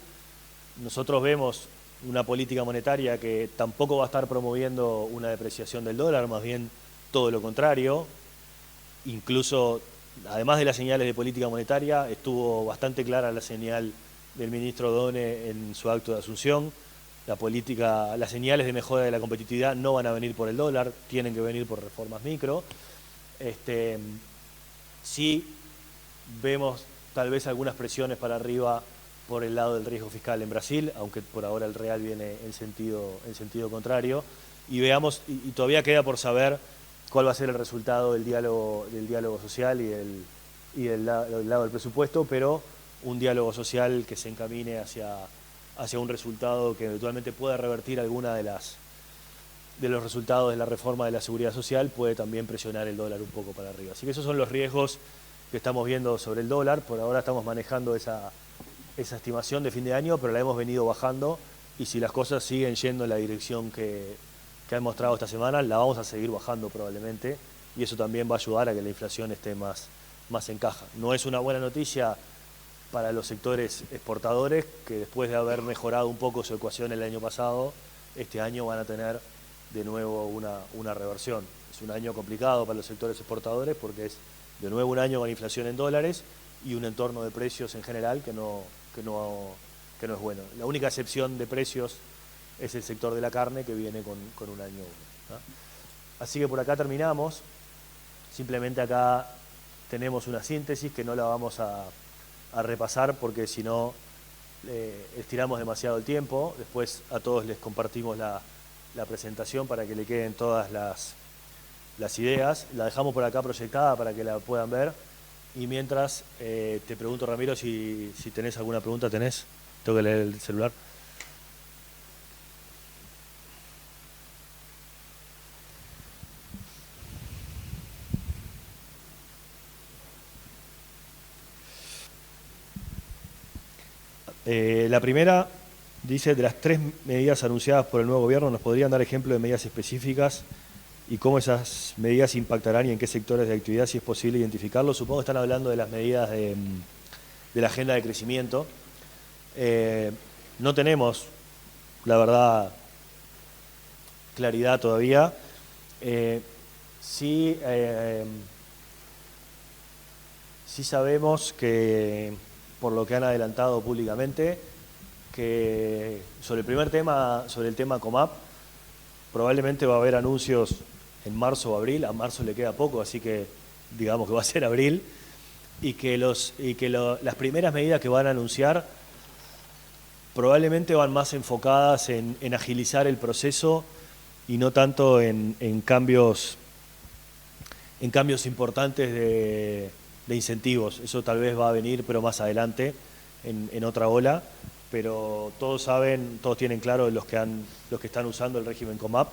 nosotros vemos una política monetaria que tampoco va a estar promoviendo una depreciación del dólar, más bien todo lo contrario. Incluso, además de las señales de política monetaria, estuvo bastante clara la señal del ministro Done en su acto de asunción. Las señales de mejora de la competitividad no van a venir por el dólar, tienen que venir por reformas micro. Sí vemos tal vez algunas presiones para arriba por el lado del riesgo fiscal en Brasil, aunque por ahora el real viene en sentido contrario. Y veamos, y todavía queda por saber cuál va a ser el resultado del diálogo social y del lado del presupuesto, pero un diálogo social que se encamine hacia un resultado que eventualmente pueda revertir alguna de de los resultados de la reforma de la seguridad social puede también presionar el dólar un poco para arriba. Así que esos son los riesgos que estamos viendo sobre el dólar. Por ahora estamos manejando esa estimación de fin de año, pero la hemos venido bajando y si las cosas siguen yendo en la dirección que han mostrado esta semana, la vamos a seguir bajando probablemente y eso también va a ayudar a que la inflación esté más en caja. No es una buena noticia para los sectores exportadores que después de haber mejorado un poco su ecuación el año pasado, este año van a tener de nuevo una reversión. Es un año complicado para los sectores exportadores porque es de nuevo un año con inflación en dólares y un entorno de precios en general que no es bueno. La única excepción de precios es el sector de la carne que viene con un año bueno, ¿no? Así que por acá terminamos. Simplemente acá tenemos una síntesis que no la vamos a repasar porque si no estiramos demasiado el tiempo. Después a todos les compartimos la presentación para que le queden todas las ideas. La dejamos por acá proyectada para que la puedan ver. Y mientras te pregunto, Ramiro, si tenés alguna pregunta. ¿Tenés? Tengo que leer el celular. La primera dice, de las 3 medidas anunciadas por el nuevo gobierno, ¿nos podrían dar ejemplo de medidas específicas y cómo esas medidas impactarán y en qué sectores de actividad, si es posible identificarlo? Supongo que están hablando de las medidas de la agenda de crecimiento. No tenemos, la verdad, claridad todavía. Sí sabemos que, por lo que han adelantado públicamente, que sobre el tema COMAP, probablemente va a haber anuncios en marzo o abril. A marzo le queda poco, así que digamos que va a ser abril, y que las primeras medidas que van a anunciar probablemente van más enfocadas en agilizar el proceso y no tanto en cambios importantes de incentivos. Eso tal vez va a venir, pero más adelante, en otra ola. Pero todos saben, todos tienen claro, los que están usando el régimen COMAP,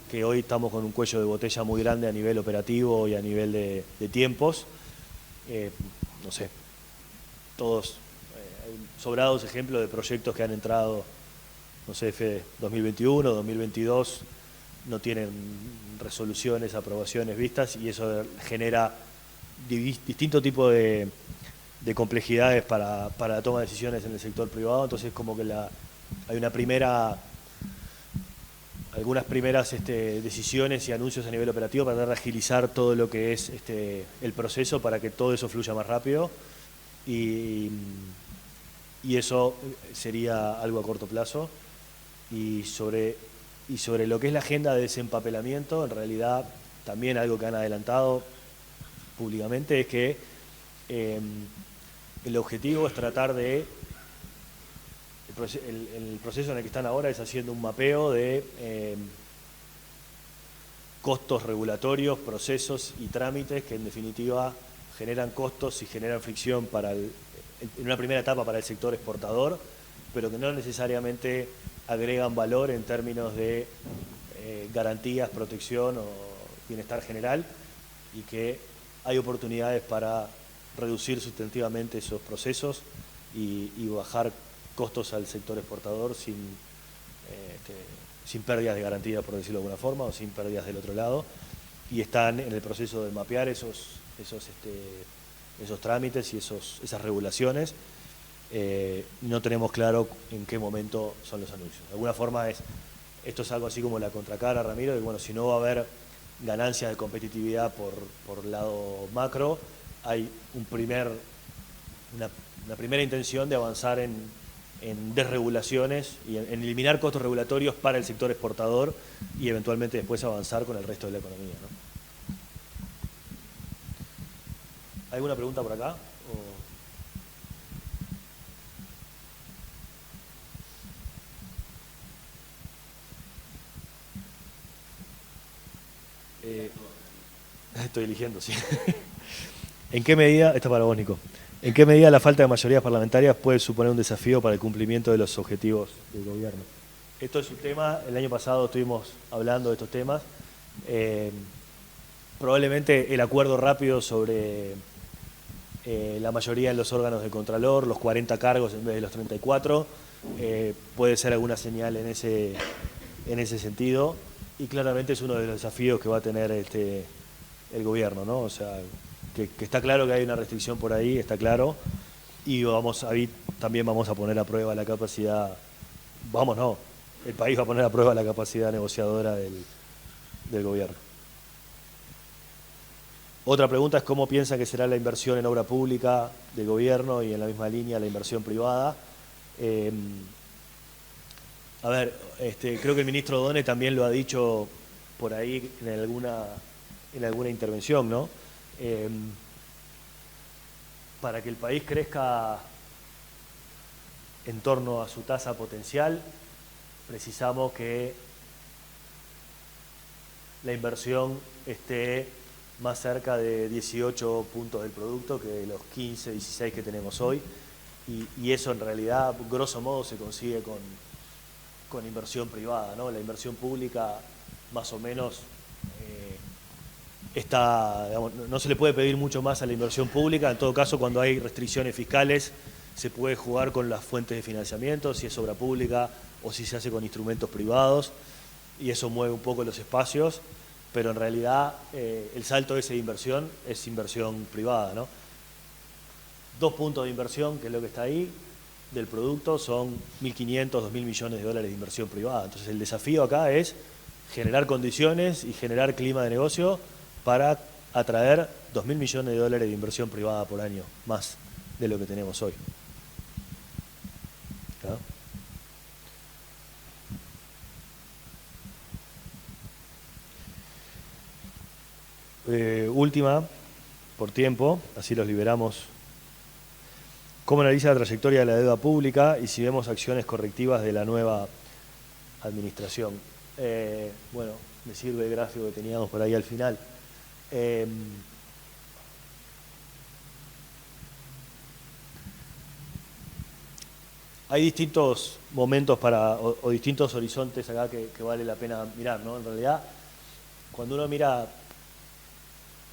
que hoy estamos con un cuello de botella muy grande a nivel operativo y a nivel de tiempos. No sé, todos, hay sobrados ejemplos de proyectos que han entrado, no sé, Fede, 2021, 2022, no tienen resoluciones, aprobaciones vistas, y eso genera distinto tipo de complejidades para la toma de decisiones en el sector privado. Entonces como que hay algunas primeras decisiones y anuncios a nivel operativo para tratar de agilizar todo lo que es el proceso para que todo eso fluya más rápido y eso sería algo a corto plazo. Y sobre lo que es la agenda de desempapelamiento, en realidad también algo que han adelantado públicamente es que el objetivo es tratar de, el proceso en el que están ahora es haciendo un mapeo de costos regulatorios, procesos y trámites que en definitiva generan costos y generan fricción en una primera etapa para el sector exportador, pero que no necesariamente agregan valor en términos de garantías, protección o bienestar general, y que hay oportunidades para reducir sustantivamente esos procesos y bajar costos al sector exportador sin pérdidas de garantía, por decirlo de alguna forma, o sin pérdidas del otro lado, y están en el proceso de mapear esos trámites y esas regulaciones. No tenemos claro en qué momento son los anuncios. De alguna forma esto es algo así como la contracara, Ramiro, de bueno, si no va a haber ganancias de competitividad por lado macro, hay una primera intención de avanzar en desregulaciones y en eliminar costos regulatorios para el sector exportador y eventualmente después avanzar con el resto de la economía, ¿no? ¿Alguna pregunta por acá? Estoy eligiendo, sí. ¿En qué medida, esta para vos, Nico, en qué medida la falta de mayorías parlamentarias puede suponer un desafío para el cumplimiento de los objetivos del gobierno? esto es un tema, el año pasado estuvimos hablando de estos temas. Probablemente el acuerdo rápido sobre la mayoría de los órganos de Contralor, los 40 cargos en vez de los 34, puede ser alguna señal en ese sentido, y claramente es uno de los desafíos que va a tener el gobierno, ¿no? O sea, que está claro que hay una restricción por ahí, está claro, y ahí también vamos a poner a prueba la capacidad, el país va a poner a prueba la capacidad negociadora del gobierno. Otra pregunta es cómo piensa que será la inversión en obra pública del gobierno y en la misma línea la inversión privada. Creo que el ministro Done también lo ha dicho por ahí en alguna intervención, ¿no? Para que el país crezca en torno a su tasa potencial, precisamos que la inversión esté más cerca de 18 puntos del producto que de los 15, 16 que tenemos hoy, y eso en realidad, grosso modo, se consigue con inversión privada, ¿no? La inversión pública más o menos no se le puede pedir mucho más a la inversión pública. En todo caso, cuando hay restricciones fiscales, se puede jugar con las fuentes de financiamiento, si es obra pública o si se hace con instrumentos privados, y eso mueve un poco los espacios, pero en realidad el salto ese de inversión es inversión privada, ¿no? 2 puntos de inversión, que es lo que está ahí, del producto, son 1.500, 2.000 millones de dólares de inversión privada. Entonces el desafío acá es generar condiciones y generar clima de negocio para atraer 2.000 millones de dólares de inversión privada por año, más de lo que tenemos hoy. ¿No? Última, por tiempo, así los liberamos. ¿Cómo analiza la trayectoria de la deuda pública y si vemos acciones correctivas de la nueva administración? Bueno, me sirve el gráfico que teníamos por ahí al final. Hay distintos momentos o distintos horizontes acá que vale la pena mirar, ¿no? En realidad, cuando uno mira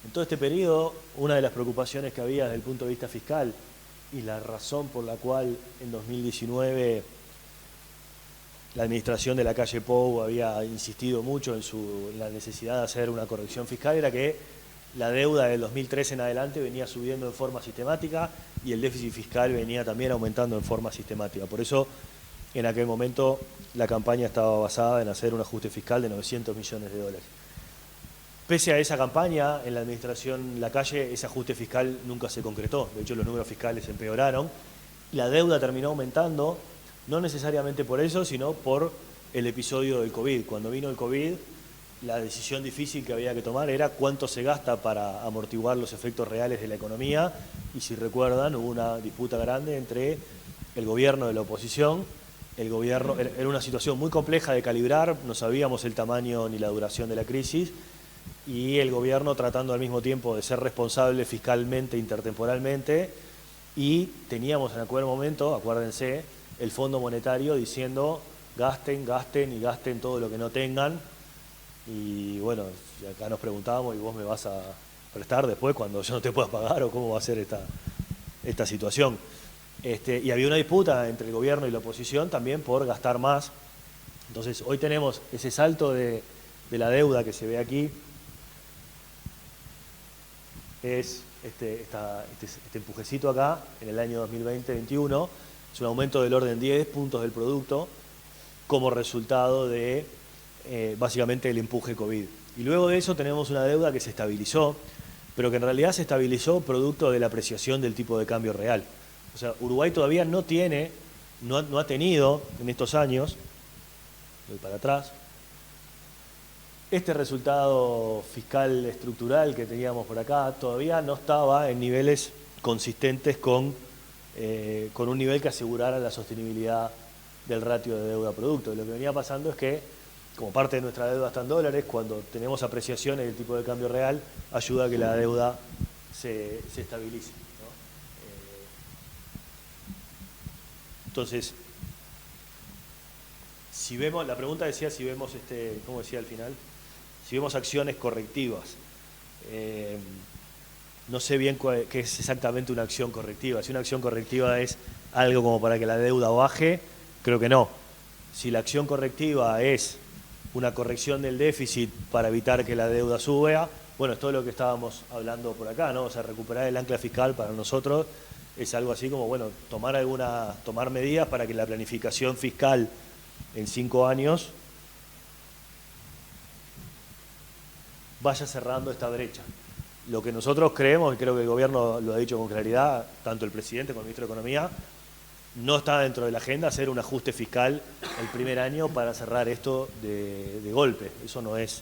en todo este periodo, una de las preocupaciones que había desde el punto de vista fiscal y la razón por la cual en 2019 la administración de la calle Pou había insistido mucho en la necesidad de hacer una corrección fiscal era que la deuda del 2013 en adelante venía subiendo en forma sistemática y el déficit fiscal venía también aumentando en forma sistemática. Por eso, en aquel momento, la campaña estaba basada en hacer un ajuste fiscal de 900 millones de dólares. Pese a esa campaña, en la administración Lacalle, ese ajuste fiscal nunca se concretó. De hecho, los números fiscales empeoraron. La deuda terminó aumentando, no necesariamente por eso, sino por el episodio del COVID. Cuando vino el COVID, la decisión difícil que había que tomar era cuánto se gasta para amortiguar los efectos reales de la economía. Y si recuerdan, hubo una disputa grande entre el gobierno y la oposición. El gobierno era una situación muy compleja de calibrar, no sabíamos el tamaño ni la duración de la crisis, y el gobierno tratando al mismo tiempo de ser responsable fiscalmente, intertemporalmente, y teníamos en aquel momento, acuérdense, el Fondo Monetario diciendo gasten, gasten y gasten todo lo que no tengan. Y bueno, acá nos preguntábamos, ¿y vos me vas a prestar después cuando yo no te pueda pagar o cómo va a ser esta situación? Y había una disputa entre el gobierno y la oposición también por gastar más. Entonces hoy tenemos ese salto de la deuda que se ve aquí, es este empujecito acá en el año 2020-21, es un aumento del orden 10 puntos del producto como resultado de básicamente el empuje COVID. Y luego de eso tenemos una deuda que se estabilizó, pero que en realidad se estabilizó producto de la apreciación del tipo de cambio real. O sea, Uruguay todavía no ha tenido en estos años, voy para atrás, este resultado fiscal estructural que teníamos por acá todavía no estaba en niveles consistentes con un nivel que asegurara la sostenibilidad del ratio de deuda-producto. Lo que venía pasando es que, como parte de nuestra deuda está en dólares, cuando tenemos apreciaciones del tipo de cambio real, ayuda a que la deuda se estabilice, ¿no? Entonces, si vemos, la pregunta decía si vemos, ¿cómo decía al final? Si vemos acciones correctivas. No sé bien qué es exactamente una acción correctiva. Si una acción correctiva es algo como para que la deuda baje, creo que no. Si la acción correctiva es una corrección del déficit para evitar que la deuda suba, bueno, es todo lo que estábamos hablando por acá, ¿no? O sea, recuperar el ancla fiscal para nosotros es algo así como, bueno, tomar medidas para que la planificación fiscal en 5 años vaya cerrando esta brecha. Lo que nosotros creemos, y creo que el gobierno lo ha dicho con claridad, tanto el presidente como el ministro de Economía, no está dentro de la agenda hacer un ajuste fiscal el primer año para cerrar esto de golpe. Eso no es,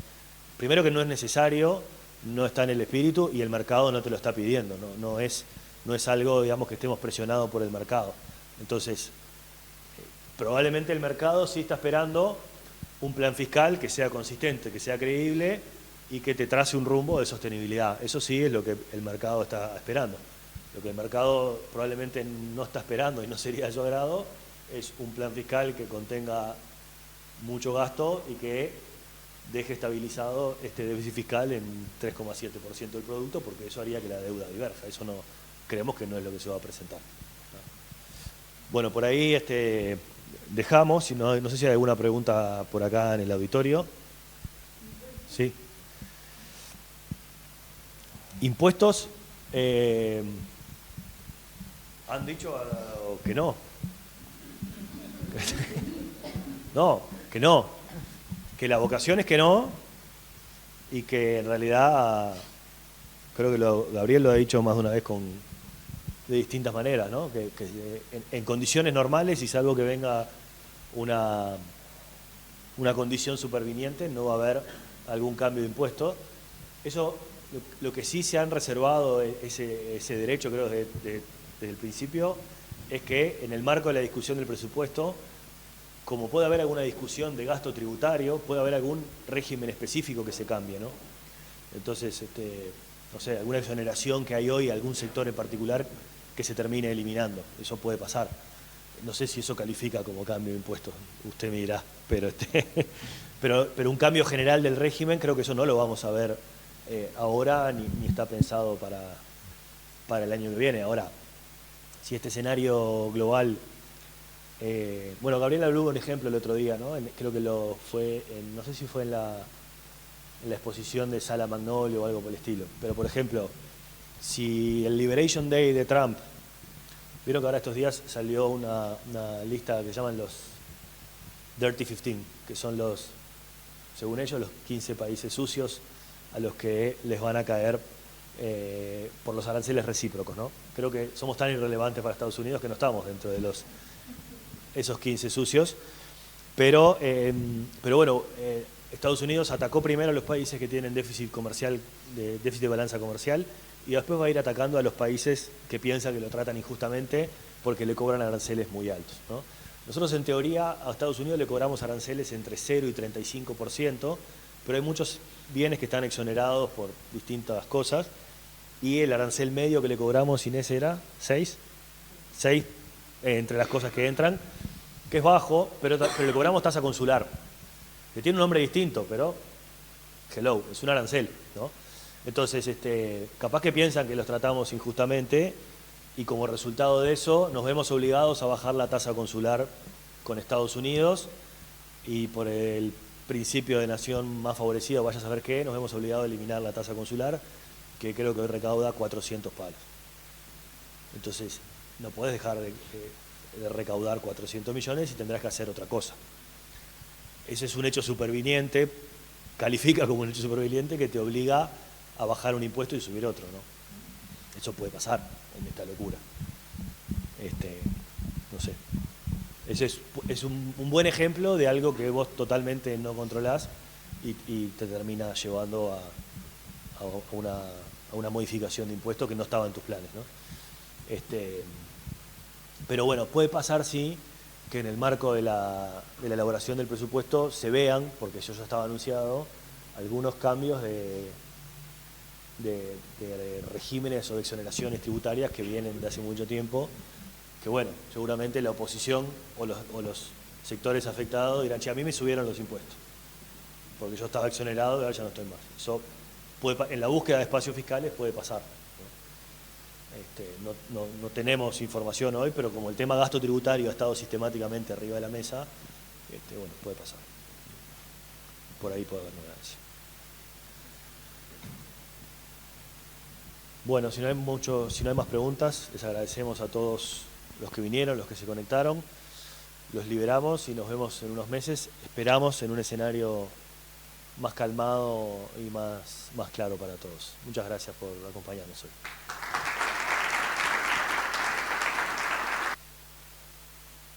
primero que no es necesario, no está en el espíritu y el mercado no te lo está pidiendo, no es algo, digamos, que estemos presionados por el mercado. Entonces, probablemente el mercado sí está esperando un plan fiscal que sea consistente, que sea creíble y que te trace un rumbo de sostenibilidad. Eso sí es lo que el mercado está esperando. Lo que el mercado probablemente no está esperando y no sería de su agrado es un plan fiscal que contenga mucho gasto y que deje estabilizado este déficit fiscal en 3,7% del producto, porque eso haría que la deuda diverja. Eso no creemos que no es lo que se va a presentar. Bueno, por ahí dejamos. No sé si hay alguna pregunta por acá en el auditorio. Sí. Impuestos, han dicho que no. No, que no. Que la vocación es que no y que en realidad, creo que Gabriel lo ha dicho más de una vez de distintas maneras, ¿no? Que en condiciones normales y salvo que venga una condición superviniente, no va a haber algún cambio de impuestos. Eso, lo que sí se han reservado ese derecho, creo, desde el principio, es que en el marco de la discusión del presupuesto, como puede haber alguna discusión de gasto tributario, puede haber algún régimen específico que se cambie, ¿no? Entonces, no sé, alguna exoneración que hay hoy, algún sector en particular que se termine eliminando. Eso puede pasar. No sé si eso califica como cambio de impuestos, usted me dirá, pero, pero un cambio general del régimen creo que eso no lo vamos a ver ahora ni está pensado para el año que viene. Ahora, si este escenario global... bueno, Gabriel habló un ejemplo el otro día, ¿no? Creo que no sé si fue en la exposición de Sala Magnolio o algo por el estilo, pero por ejemplo, si el Liberation Day de Trump, vieron que ahora estos días salió una lista que se llaman los Dirty 15, que son según ellos, los 15 países sucios a los que les van a caer por los aranceles recíprocos, ¿no? Creo que somos tan irrelevantes para Estados Unidos que no estamos dentro de esos 15 sucios, pero bueno, Estados Unidos atacó primero a los países que tienen déficit de balanza comercial y después va a ir atacando a los países que piensan que lo tratan injustamente porque le cobran aranceles muy altos, ¿no? Nosotros en teoría a Estados Unidos le cobramos aranceles entre 0 y 35%, pero hay muchos bienes que están exonerados por distintas cosas y el arancel medio que le cobramos, Inés, era 6 entre las cosas que entran, que es bajo, pero le cobramos tasa consular, que tiene un nombre distinto, pero hello, es un arancel, ¿no? Entonces, capaz que piensan que los tratamos injustamente y como resultado de eso nos vemos obligados a bajar la tasa consular con Estados Unidos y por el principio de nación más favorecida, vaya a saber qué, nos vemos obligados a eliminar la tasa consular, que creo que hoy recauda 400 palos. Entonces, no podés dejar de recaudar 400 millones y tendrás que hacer otra cosa. Ese es un hecho superviniente, califica como un hecho superviniente que te obliga a bajar un impuesto y subir otro, ¿no? Eso puede pasar en esta locura. No sé. Ese es un buen ejemplo de algo que vos totalmente no controlás y te termina llevando a una modificación de impuestos que no estaba en tus planes, ¿no? Pero bueno, puede pasar, sí, que en el marco de la elaboración del presupuesto se vean, porque eso ya estaba anunciado, algunos cambios de regímenes o de exoneraciones tributarias que vienen de hace mucho tiempo, que bueno, seguramente la oposición o los sectores afectados dirán, che, a mí me subieron los impuestos, porque yo estaba exonerado y ahora ya no estoy más. Eso en la búsqueda de espacios fiscales puede pasar. No tenemos información hoy, pero como el tema gasto tributario ha estado sistemáticamente arriba de la mesa, bueno, puede pasar. Por ahí puede haber novedades. Bueno, si no hay más preguntas, les agradecemos a todos los que vinieron, los que se conectaron. Los liberamos y nos vemos en unos meses. Esperamos en un escenario más calmado y más claro para todos. Muchas gracias por acompañarnos hoy.